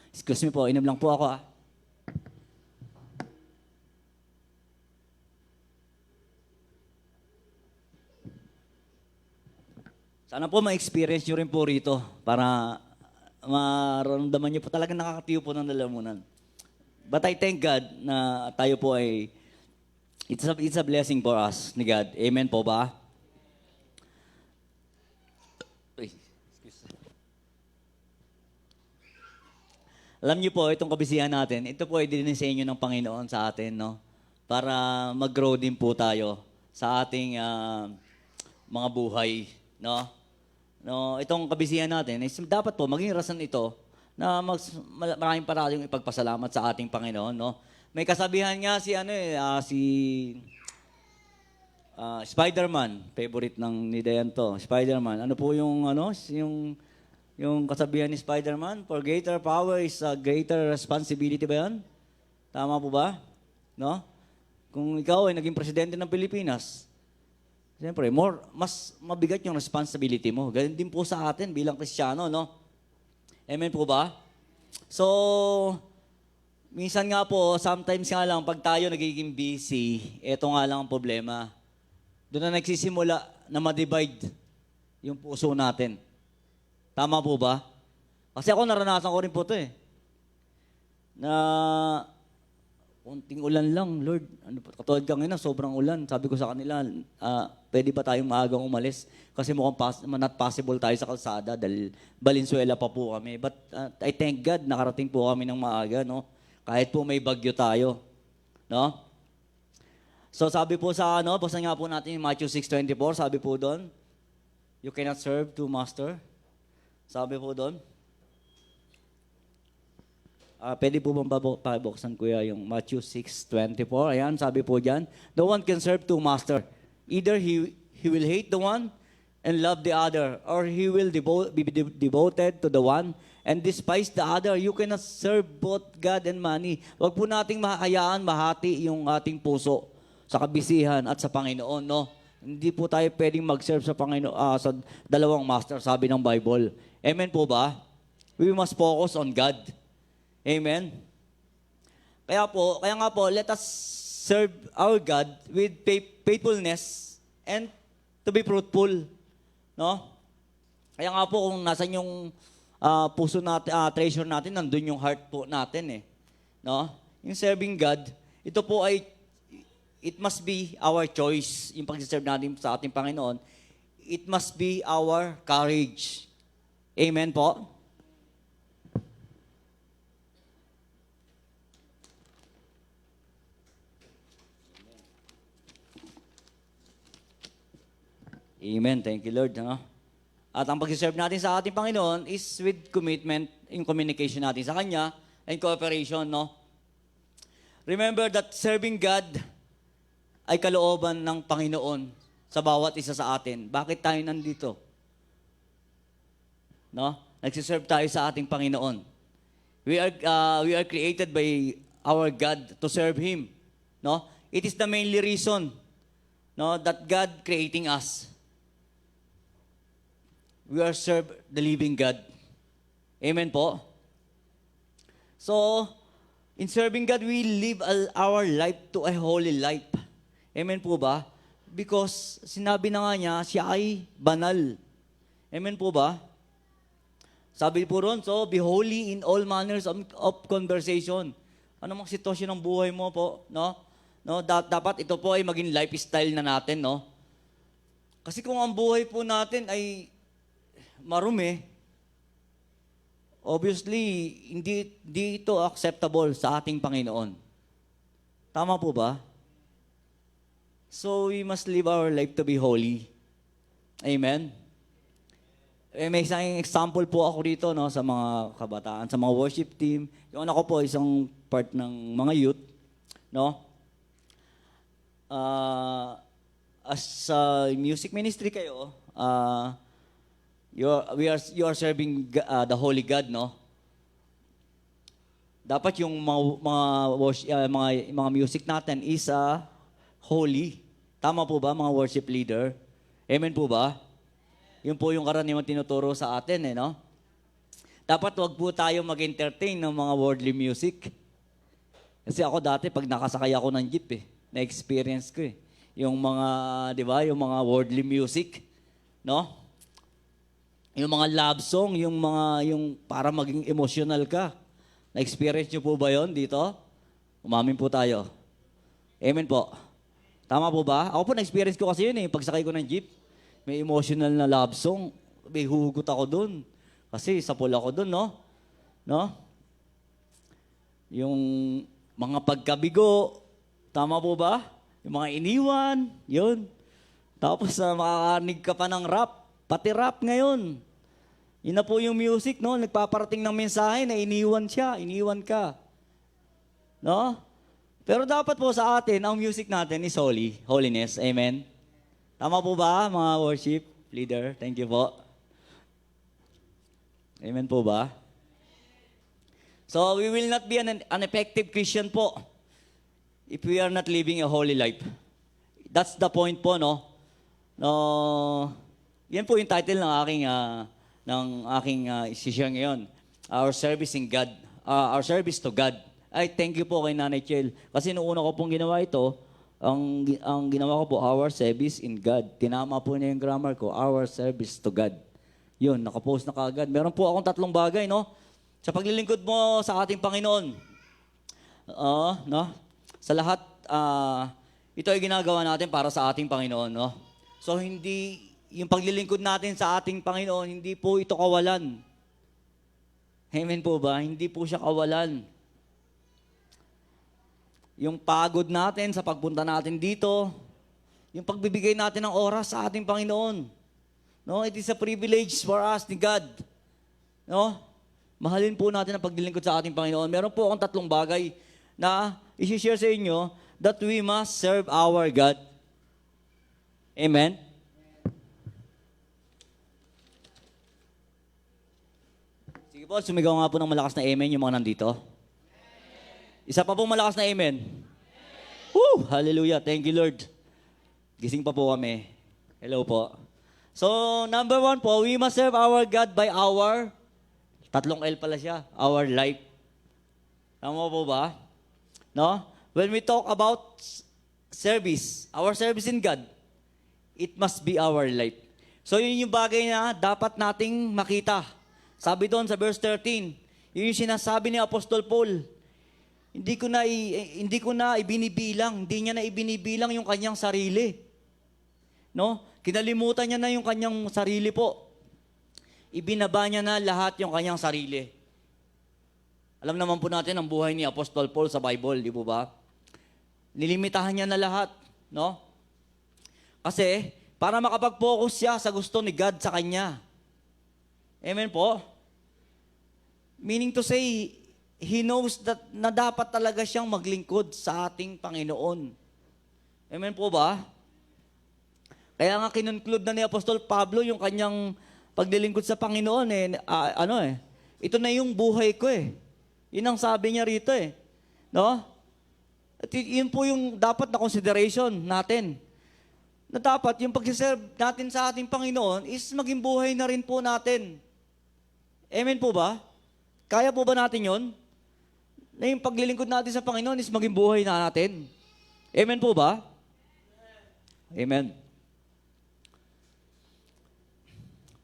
Excuse me po, inom lang po ako . Sana po ma-experience nyo rin po rito para maramdaman nyo po talagang nakakatiyo po ng lalamunan. But I thank God na tayo po ay, it's a blessing for us ni God. Amen po ba? Alam niyo po, itong kabisihan natin, ito po ay dinisenyo ng Panginoon sa atin, no? Para mag-grow din po tayo sa ating mga buhay, no? No, itong kabisihan natin, is dapat po maging rason ito na maraming parang ipagpasalamat sa ating Panginoon, no? May kasabihan nga si Spider-Man, favorite ng ni Dayan to, Spider-Man. Ano po yung yung kasabihan ni Spider-Man? For greater power is a greater responsibility ba yan? Tama po ba? No? Kung ikaw ay naging presidente ng Pilipinas, siyempre, mas mabigat yung responsibility mo. Ganun din po sa atin bilang Kristiyano, no? Amen po ba? So, minsan nga po, sometimes nga lang, pag tayo nagiging busy, eto nga lang ang problema. Doon na nagsisimula na ma-divide yung puso natin. Tama po ba? Kasi ako naranasan ko rin po ito eh. Na unting ulan lang, Lord. Katulad kanina, sobrang ulan. Sabi ko sa kanila, pwede ba tayong maagang umalis? Kasi mukhang not possible tayo sa kalsada dahil Valenzuela pa po kami. But I thank God, nakarating po kami ng maaga, no? Kahit po may bagyo tayo. No? So sabi po sa basta nga po natin yung Matthew 6:24, sabi po doon, you cannot serve two master. Sabi po doon. Pwede po bang pabuksan kuya yung Matthew 6:24? Ayan, sabi po dyan. No one can serve two master. Either he will hate the one and love the other, or he will be devoted to the one and despise the other. You cannot serve both God and money. Huwag po nating mahayaan mahati yung ating puso sa kabisihan at sa Panginoon, no? Hindi po tayo pwedeng mag-serve sa Panginoon sa dalawang master, sabi ng Bible. Amen po ba? We must focus on God. Amen? Kaya nga po, let us serve our God with faithfulness and to be fruitful. No? Kaya nga po, kung nasan yung puso natin, treasure natin, nandun yung heart po natin eh. No? Yung serving God, ito po ay, it must be our choice, yung pag-serve natin sa ating Panginoon. It must be our courage. Amen po? Amen. Thank you, Lord. No? At ang pag-serve natin sa ating Panginoon is with commitment, in communication natin sa Kanya, and cooperation, no? Remember that serving God ay kalooban ng Panginoon sa bawat isa sa atin. Bakit tayo nandito? No? Nagsiserve tayo sa ating Panginoon. We are created by our God to serve Him. No? It is the mainly reason, no, that God creating us. We are serve the living God. Amen po? So, in serving God, we live our life to a holy life. Amen po ba? Because sinabi na nga niya, siya ay banal. Amen po ba? Sabi po ron, so be holy in all manners of conversation. Ano mang sitwasyon ng buhay mo po, no? No, dapat ito po ay maging lifestyle na natin, no? Kasi kung ang buhay po natin ay marumi, obviously, hindi ito acceptable sa ating Panginoon. Tama po ba? So, we must live our life to be holy. Amen? May isang example po ako dito, no, sa mga kabataan, sa mga worship team. Yung anak ko po, isang part ng mga youth, no? As music ministry kayo, you are serving the Holy God, no? Dapat yung mga music natin is holy. Tama po ba, mga worship leader? Amen po ba? Yun po yung karaniwang tinuturo sa atin, eh, no? Dapat wag po tayo mag-entertain ng mga worldly music. Kasi ako dati, pag nakasakay ako ng jeep, na-experience ko, yung mga, di ba, yung mga worldly music, no? Yung mga love song, yung para maging emotional ka. Na-experience nyo po ba yon dito? Umamin po tayo. Amen po. Tama po ba? Ako po, na-experience ko kasi yun, pagsakay ko ng jeep. May emotional na love song. May hugot ako dun. Kasi sapul ako dun, no? No? yung mga pagkabigo, tama po ba? Yung mga iniwan, yun. Tapos makakarinig ka pa ng rap, pati rap ngayon. Yun na po yung music, no? Nagpaparating ng mensahe na iniwan siya, iniwan ka. No? Pero dapat po sa atin, ang music natin is holy, holiness. Amen? Tama po ba, mga worship leader? Thank you po. Amen po ba? So, we will not be an effective Christian po if we are not living a holy life. That's the point po, no? Yan po yung title ng aking isi-share ngayon. Our service in God. Our service to God. Ay, thank you po kay Nanay Chel. Kasi noong una ko pong ginawa ito, ang ginawa ko po, our service in God. Tinama po niya yung grammar ko, our service to God. Yun, nakapost na kaagad. Meron po akong 3 bagay, no? Sa paglilingkod mo sa ating Panginoon. No? Sa lahat, ito ay ginagawa natin para sa ating Panginoon, no? So, yung paglilingkod natin sa ating Panginoon, hindi po ito kawalan. Amen po ba? Hindi po siya kawalan. Yung pagod natin sa pagpunta natin dito, yung pagbibigay natin ng oras sa ating Panginoon. No? It is a privilege for us ni God. No? Mahalin po natin ang paglilingkod sa ating Panginoon. Meron po akong 3 bagay na isi-share sa inyo that we must serve our God. Amen? Sige po, sumigaw nga po ng malakas na amen yung mga nandito. Isa pa pong malakas na amen. Woo! Hallelujah. Thank you, Lord. Gising pa po kami. Hello po. So, number 1 po, we must serve our God by our, 3 L pala siya, our life. Tama po ba? No? When we talk about service, our service in God, it must be our life. So, yun yung bagay na dapat nating makita. Sabi doon sa verse 13, yun yung sinasabi ni Apostol Paul. Hindi ko na ibinibilang, hindi niya na ibinibilang yung kanyang sarili. No? Kinalimutan niya na yung kanyang sarili po. Ibinaba niya na lahat yung kanyang sarili. Alam naman po natin ang buhay ni Apostol Paul sa Bible, di po ba? Nilimitahan niya na lahat, no? Kasi para makapag-focus siya sa gusto ni God sa kanya. Amen po? Meaning to say, he knows that na dapat talaga siyang maglingkod sa ating Panginoon. Amen po ba? Kaya nga kinunclude na ni Apostol Pablo yung kanyang paglilingkod sa Panginoon ito na yung buhay ko eh. Yun ang sabi niya rito eh. No? At yun po yung dapat na consideration natin. Na dapat yung pag-serve natin sa ating Panginoon is maging buhay na rin po natin. Amen po ba? Kaya po ba natin yun? Na yung paglilingkod natin sa Panginoon is maging buhay na natin. Amen po ba? Amen.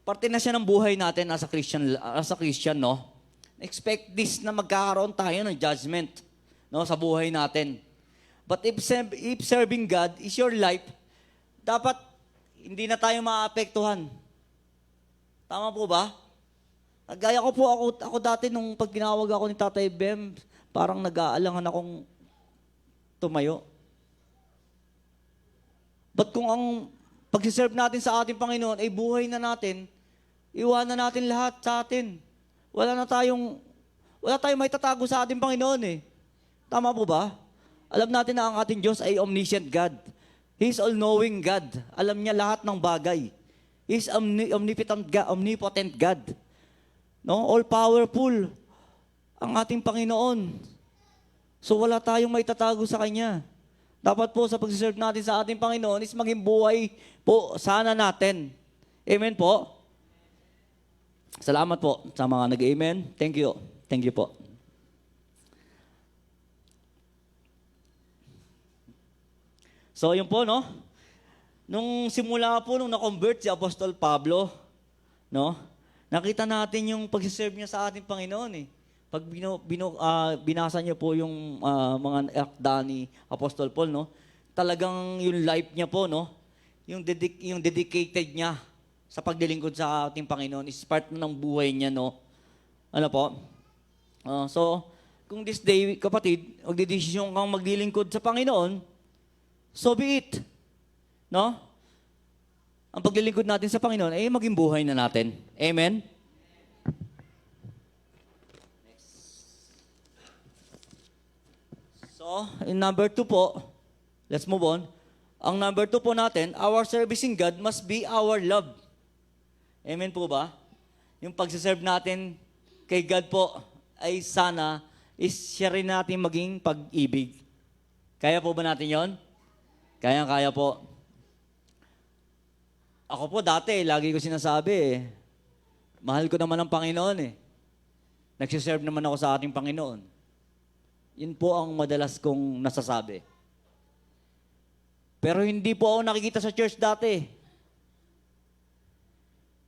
Parte na siya ng buhay natin as a Christian, no? Expect this na magkakaroon tayo ng judgment, no, sa buhay natin. But if serving God is your life, dapat hindi na tayo maapektuhan. Tama po ba? Gaya ko po ako dati nung pag tinawag ako ni Tatay Bem, parang nag-aalangan akong tumayo. But kung ang pag-serve natin sa ating Panginoon ay buhay na natin, iwanan natin lahat sa atin. Wala tayong may tatago sa ating Panginoon eh. Tama po ba? Alam natin na ang ating Diyos ay omniscient God. He is all-knowing God. Alam niya lahat ng bagay. He is omnipotent God. No? All-powerful ang ating Panginoon. So wala tayong may tatago sa Kanya. Dapat po sa pag-serve natin sa ating Panginoon is maging buhay po sana natin. Amen po? Salamat po sa mga nag-amen. Thank you. Thank you po. So yun po, no? Nung simula po, nung na-convert si Apostol Pablo, no? Nakita natin yung pag-serve niya sa ating Panginoon eh. Pag binasa niyo po yung mga akda ni Apostol Paul, no? Talagang yung life niya po, no? Yung dedicated niya sa paglilingkod sa ating Panginoon is part ng buhay niya, no? Ano po? So, kung this day, kapatid, magdidesisyon kang maglilingkod sa Panginoon, so be it. No? Ang paglilingkod natin sa Panginoon ay maging buhay na natin. Amen? So, in number 2 po, let's move on. Ang number 2 po natin, our servicing God must be our love. Amen po ba? Yung pagsiserve natin kay God po ay sana is siya rin natin maging pag-ibig. Kaya po ba natin yon? Kaya po. Ako po dati, lagi ko sinasabi mahal ko naman ang Panginoon Nagsiserve naman ako sa ating Panginoon. Yun po ang madalas kong nasasabi. Pero hindi po ako nakikita sa church dati.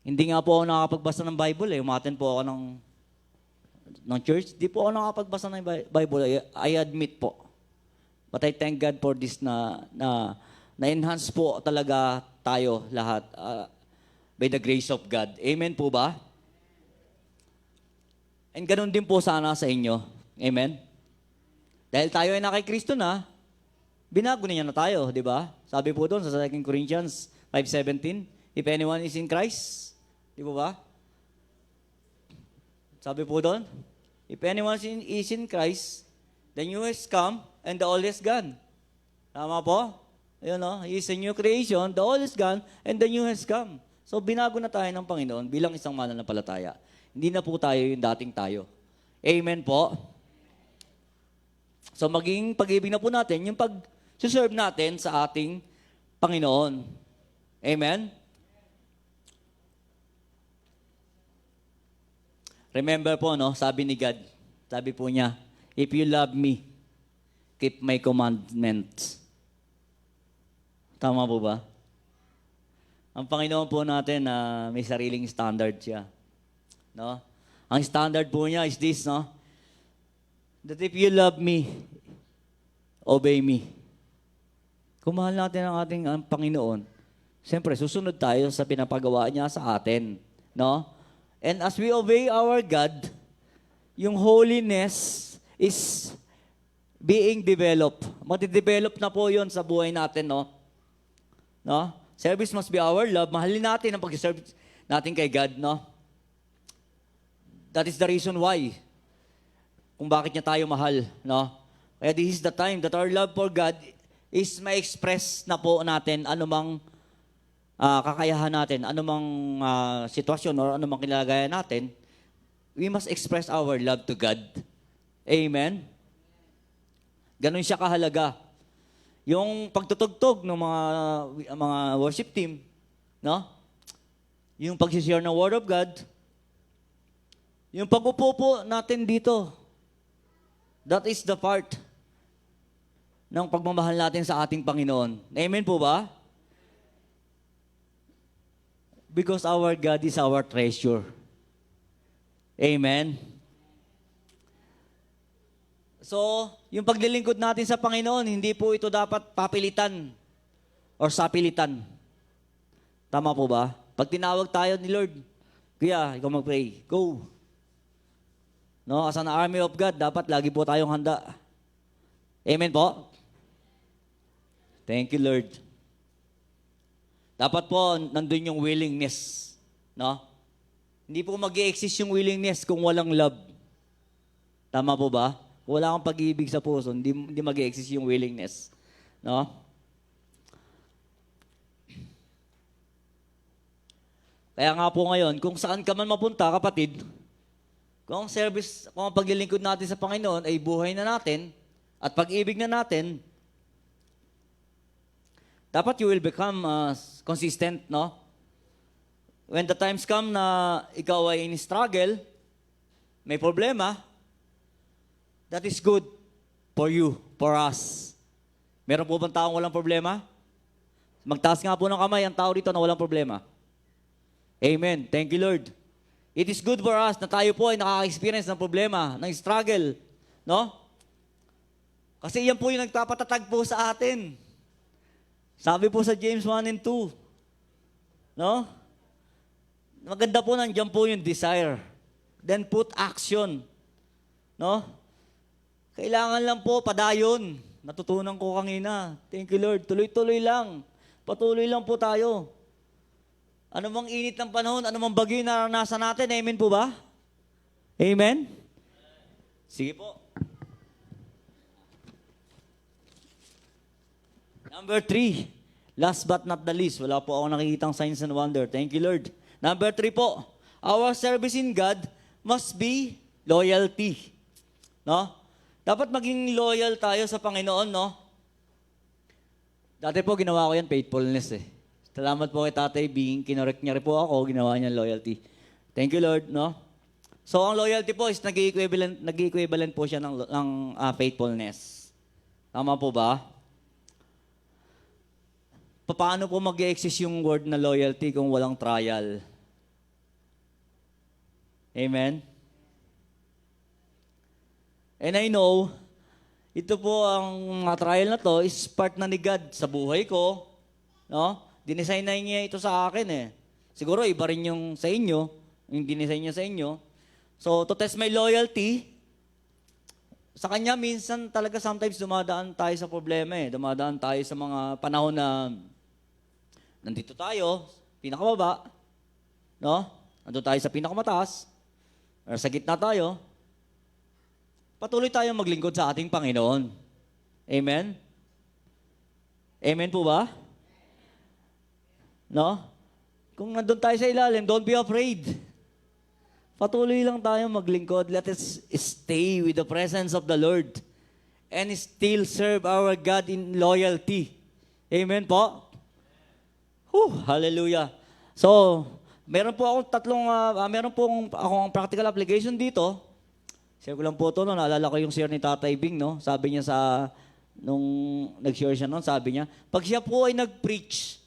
Hindi nga po ako nakapagbasa ng Bible Umaten po ako ng church. Di po ako nakapagbasa ng Bible. I admit po. But I thank God for this na-enhance po talaga tayo lahat by the grace of God. Amen po ba? And ganun din po sana sa inyo. Amen? Dahil tayo ay na kay Kristo na, binago niya na tayo, di ba? Sabi po doon sa 2 Corinthians 5:17, if anyone is in Christ, di po ba? Sabi po doon, if anyone is in Christ, the new has come and the old is gone. Tama po? Ayun he is a new creation, the old is gone and the new has come. So binago na tayo ng Panginoon bilang isang mananampalataya. Hindi na po tayo yung dating tayo. Amen po? So maging pag-ibig na po natin yung pag-serve natin sa ating Panginoon. Amen? Remember po, sabi ni God, sabi po niya, if you love me, keep my commandments. Tama po ba? Ang Panginoon po natin, may sariling standard siya. No? Ang standard po niya is this, that if you love me, obey me. Kung mahal natin ang ating Panginoon, siyempre, susunod tayo sa pinapagawa niya sa atin. No? And as we obey our God, yung holiness is being developed. Mati-develop na po yon sa buhay natin, no? Service must be our love. Mahalin natin ang pag-serve natin kay God, no? That is the reason why kung bakit niya tayo mahal, no? Kaya this is the time that our love for God is ma-express na po natin anumang kakayahan natin, anumang sitwasyon or anumang kinalagayan natin, we must express our love to God. Amen? Ganun siya kahalaga. Yung pagtutugtog ng mga worship team, no? Yung pag-share ng Word of God, yung pag-upo po natin dito, that is the part ng pagmamahal natin sa ating Panginoon. Amen po ba? Because our God is our treasure. Amen? So, yung paglilingkod natin sa Panginoon, hindi po ito dapat papilitan or sapilitan. Tama po ba? Pag tinawag tayo ni Lord, kuya, ikaw mag-pray. Go. No, as an army of God, dapat lagi po tayong handa. Amen po? Thank you, Lord. Dapat po, nandun yung willingness. No? Hindi po mag-i-exist yung willingness kung walang love. Tama po ba? Kung wala kang pag-ibig sa puso, hindi mag-i-exist yung willingness. No? Kaya nga po ngayon, kung saan ka man mapunta, kapatid, kung ang paglilingkod natin sa Panginoon ay buhay na natin at pag-ibig na natin, dapat you will become consistent, no? When the times come na ikaw ay in struggle, may problema, that is good for you, for us. Meron po bang taong walang problema? Magtaas nga po ng kamay ang tao dito na walang problema. Amen. Thank you, Lord. It is good for us na tayo po ay nakaka-experience ng problema, ng struggle. No? Kasi yan po yung nagpapatatag po sa atin. Sabi po sa James 1 and 2. No? Maganda po nandiyan po yung desire. Then put action. No? Kailangan lang po padayon. Natutunan ko kanina. Thank you, Lord. Tuloy-tuloy lang. Patuloy lang po tayo. Ano mang init ng panahon, ano mang bagyo yung naranasan natin, amen po ba? Amen? Sige po. Number 3, last but not the least, wala po ako nakikitang signs and wonder. Thank you, Lord. Number 3 po, our service in God must be loyalty. No? Dapat maging loyal tayo sa Panginoon, no? Dati po ginawa ko yan, faithfulness eh. Salamat po kay Tatay Bing, kinorek niya rin po ako, ginawa niya loyalty. Thank you, Lord, no? So, ang loyalty po is nag-equivalent po siya ng faithfulness. Tama po ba? Paano po mag-exist yung word na loyalty kung walang trial? Amen? And I know, ito po ang mga trial na to is part na ni God sa buhay ko. No? Dinesign na niya ito sa akin eh. Siguro iba rin yung sa inyo, yung dinesign niya sa inyo. So, to test my loyalty, sa kanya minsan talaga sometimes dumadaan tayo sa problema eh. Dumadaan tayo sa mga panahon na nandito tayo, pinakababa, no? Nandito tayo sa pinakamataas, or sa gitna tayo, patuloy tayong maglingkod sa ating Panginoon. Amen? Amen po ba? No? Kung nandun tayo sa ilalim, don't be afraid. Patuloy lang tayo maglingkod. Let us stay with the presence of the Lord and still serve our God in loyalty. Amen po? Hallelujah. So, meron po akong practical application dito. Share ko lang po ito, no? Naalala ko yung share ni Tatay Bing, no? Sabi niya nung nag-share siya noon, sabi niya, pag siya po ay nag-preach,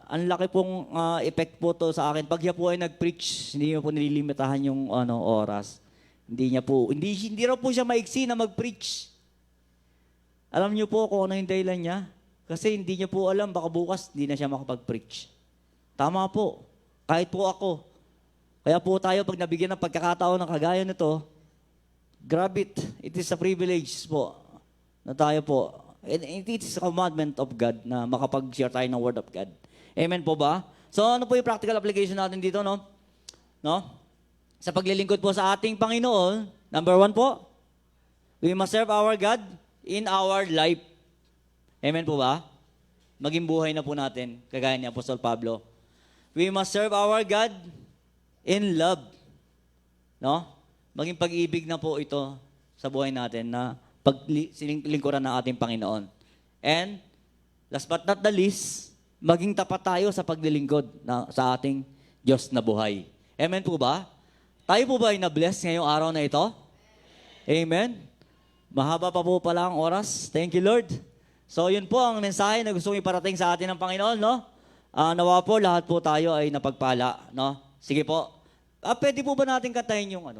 ang laki pong effect po to sa akin. Pag siya po ay nag-preach, hindi niya po nililimitahan yung oras. Hindi raw po siya maiksi na mag-preach. Alam niyo po kung ano yung dahilan niya? Kasi hindi niya po alam, baka bukas hindi na siya makapag-preach. Tama po. Kahit po ako. Kaya po tayo, pag nabigyan ng pagkakataon ng kagaya nito, grab it. It is a privilege po na tayo po. And it is a commandment of God na makapag-share tayo ng Word of God. Amen po ba? So ano po yung practical application natin dito, no? Sa paglilingkod po sa ating Panginoon, number 1 po, we must serve our God in our life. Amen po ba? Maging buhay na po natin, kagaya ni Apostol Pablo. We must serve our God in love. No? Maging pag-ibig na po ito sa buhay natin na paglingkuran ng ating Panginoon. And, last but not the least, maging tapat tayo sa paglilingkod sa ating Diyos na buhay. Amen po ba? Tayo po ba ay na-bless ngayong araw na ito? Amen? Mahaba pa po pala ang oras. Thank you, Lord. So, yun po ang mensahe na gusto kong iparating sa atin ng Panginoon, no? Nawa po, lahat po tayo ay napagpala, no? Sige po. Pwede po ba natin katayin yung,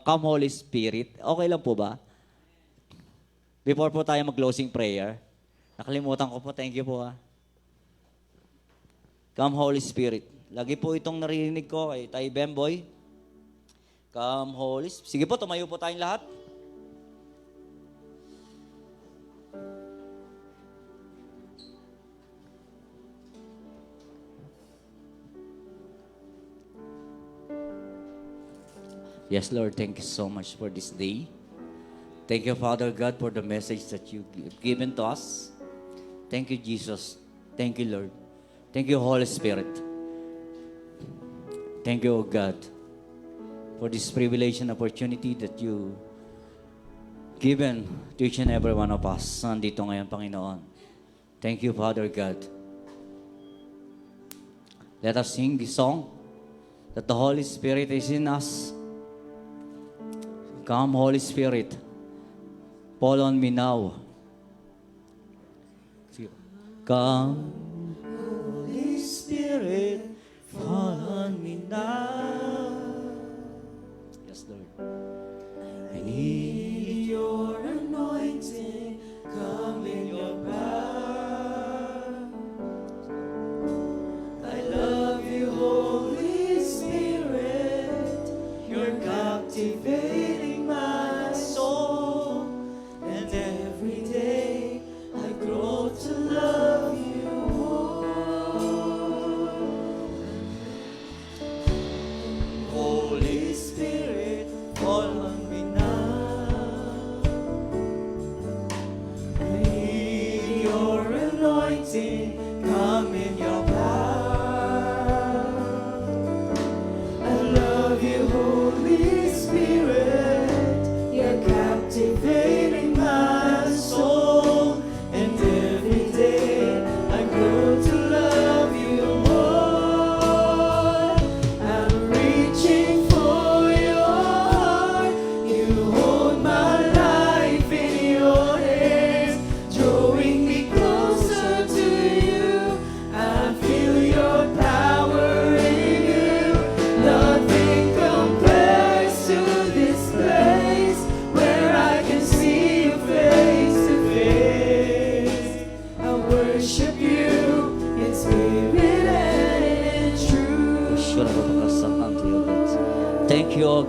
Come Holy Spirit? Okay lang po ba? Before po tayo mag-closing prayer. Nakalimutan ko po, thank you po, Come Holy Spirit. Lagi po itong narinig ko kay Tay Bemboy. Come Holy Spirit. Sige po, tumayo po tayong lahat. Yes, Lord, thank you so much for this day. Thank you, Father God, for the message that you've given to us. Thank you, Jesus. Thank you, Lord. Thank you, Holy Spirit. Thank you, God, for this privilege and opportunity that you given to each and every one of us. Nandito ngayon, Panginoon. Thank you, Father God. Let us sing this song that the Holy Spirit is in us. Come, Holy Spirit, fall on me now. Come, Holy Spirit, fall on me now. Yes, Lord. I need your anointing, come in your power. I love you, Holy Spirit, you're captivating my soul.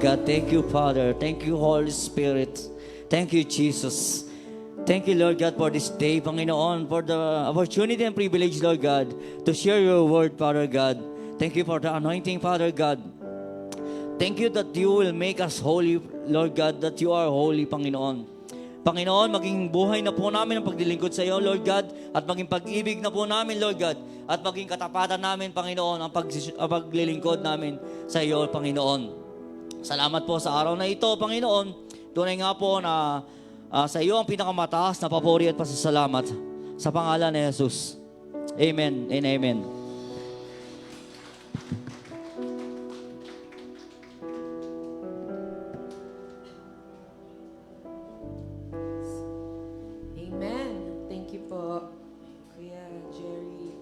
God. Thank you, Father. Thank you, Holy Spirit. Thank you, Jesus. Thank you, Lord God, for this day, Panginoon, for the opportunity and privilege, Lord God, to share your word, Father God. Thank you for the anointing, Father God. Thank you that you will make us holy, Lord God, that you are holy, Panginoon. Panginoon, maging buhay na po namin ang paglilingkod sa iyo, Lord God, at maging pag-ibig na po namin, Lord God, at maging katapatan namin, Panginoon, ang paglilingkod namin sa iyo, Panginoon. Salamat po sa araw na ito, Panginoon. Tunay nga po na sa iyo ang pinakamataas na papuri at pasasalamat sa pangalan ni Jesus. Amen and amen. Amen. Thank you po, Kuya Jerry,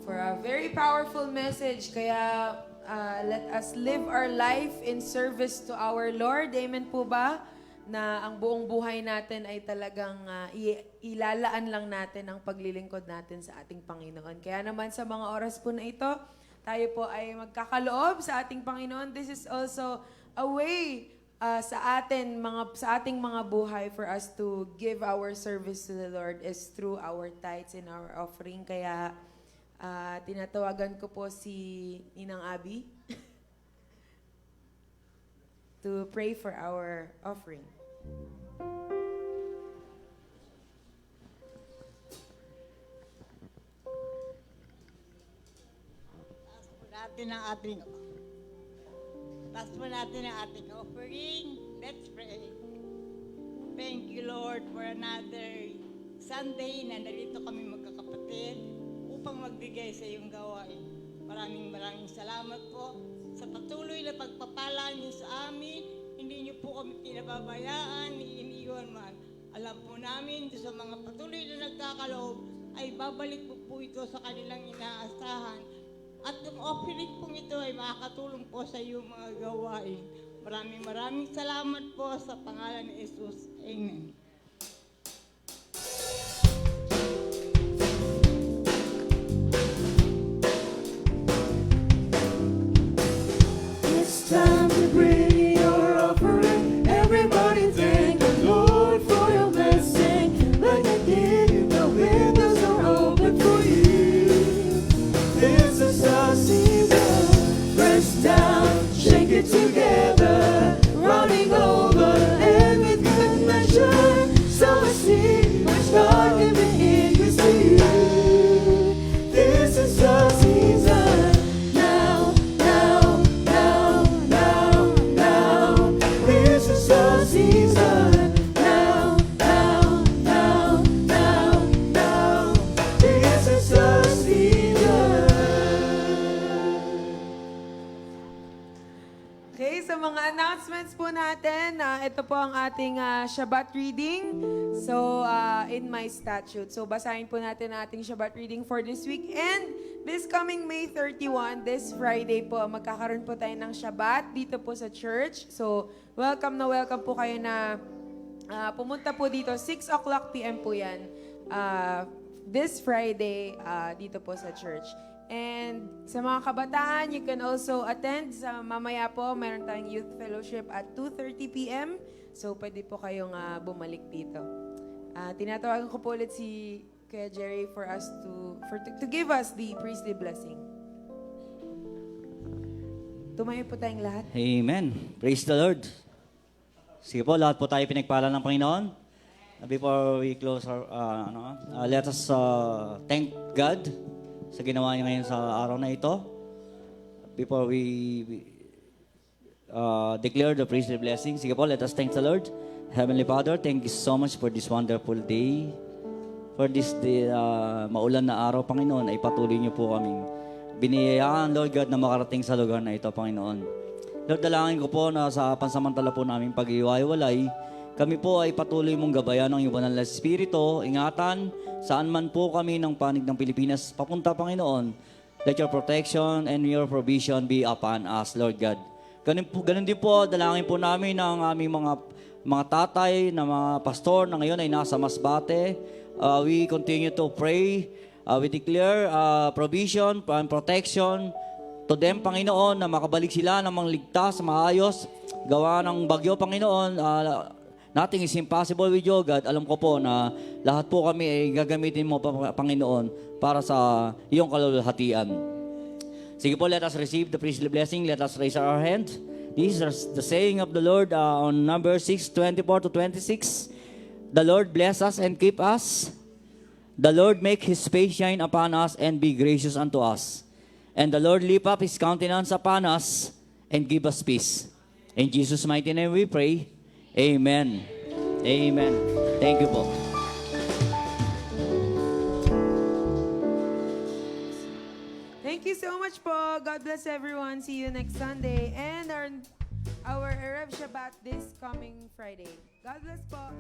for a very powerful message. Kaya let us live our life in service to our Lord. Amen po ba? Na ang buong buhay natin ay talagang ilalaan lang natin ang paglilingkod natin sa ating Panginoon. Kaya naman sa mga oras po na ito, tayo po ay magkakaloob sa ating Panginoon. This is also a way sa ating mga buhay for us to give our service to the Lord is through our tithes and our offering. Kaya tinatawagan ko po si Ninang Abby to pray for our offering. Taas po natin ang ating offering. Let's pray. Thank you, Lord, for another Sunday na narito kami magkakapatid upang magbigay sa iyong gawain. Maraming salamat po sa patuloy na pagpapala niyo sa amin. Hindi niyo po kami pinababayaan, iniiwan man. Alam po namin sa mga patuloy na nagkakaloob ay babalik po ito sa kanilang inaasahan. At yung offering pong ito ay makakatulong po sa iyong mga gawain. Maraming salamat po sa pangalan ni Jesus. Amen. It's time to bring your offering. Everybody thank the Lord for your blessing. Like I did, the windows are open for you. This is our season. Press down, shake it together, running over and with good measure. So I see God giving increase to you. This is our season. Now. This is our season. Now. This is our season. Okay, sa mga announcements po natin, ito po ang ating Shabbat reading. So, in my statute. So, basahin po natin ang ating Shabbat reading for this week. And this coming May 31, this Friday po, magkakaroon po tayo ng Shabbat dito po sa church. So, welcome po kayo na pumunta po dito. 6 o'clock p.m. po yan. This Friday, dito po sa church. And sa mga kabataan, you can also attend sa mamaya po, meron tayong youth fellowship at 2:30 p.m. So, pwede po kayong bumalik dito. Tinatawagan ko po ulit si Kuya Jerry for us to give us the priestly blessing. Tumayo po tayong lahat. Amen. Praise the Lord. Sige po, lahat po tayo pinagpala ng Panginoon. Before we close let us thank God sa ginawa niya ngayon sa araw na ito. Before we declare the priestly blessing, sige po, let us thank the Lord. Heavenly Father, thank you so much for this wonderful day. For this day, maulan na araw, Panginoon, ay patuloy niyo po kaming biniyayaan, Lord God, na makarating sa lugar na ito, Panginoon. Lord, dalangin ko po na sa pansamantala po namin pag-iwalay, kami po ay patuloy mong gabayan ng iyong banal na Espiritu, ingatan, saan man po kami ng panig ng Pilipinas papunta, Panginoon. Let your protection and your provision be upon us, Lord God. Ganun din po, dalangin po namin ng aming mga tatay, na mga pastor na ngayon ay nasa Masbate. We continue to pray. We declare provision and protection to them, Panginoon, na makabalik sila ng mga ligtas, maayos, gawa ng bagyo, Panginoon. Nothing is impossible with you, God. Alam ko po na lahat po kami ay gagamitin mo, Panginoon, para sa iyong kalulhatian. Sige po, let us receive the priestly blessing. Let us raise our hand. This is the saying of the Lord on number 6:24-26. The Lord bless us and keep us. The Lord make His face shine upon us and be gracious unto us. And the Lord lift up His countenance upon us and give us peace. In Jesus' mighty name we pray. Amen. Amen. Thank you po. Thank you so much po. God bless everyone. See you next Sunday. And our Erev Shabbat this coming Friday. God bless po.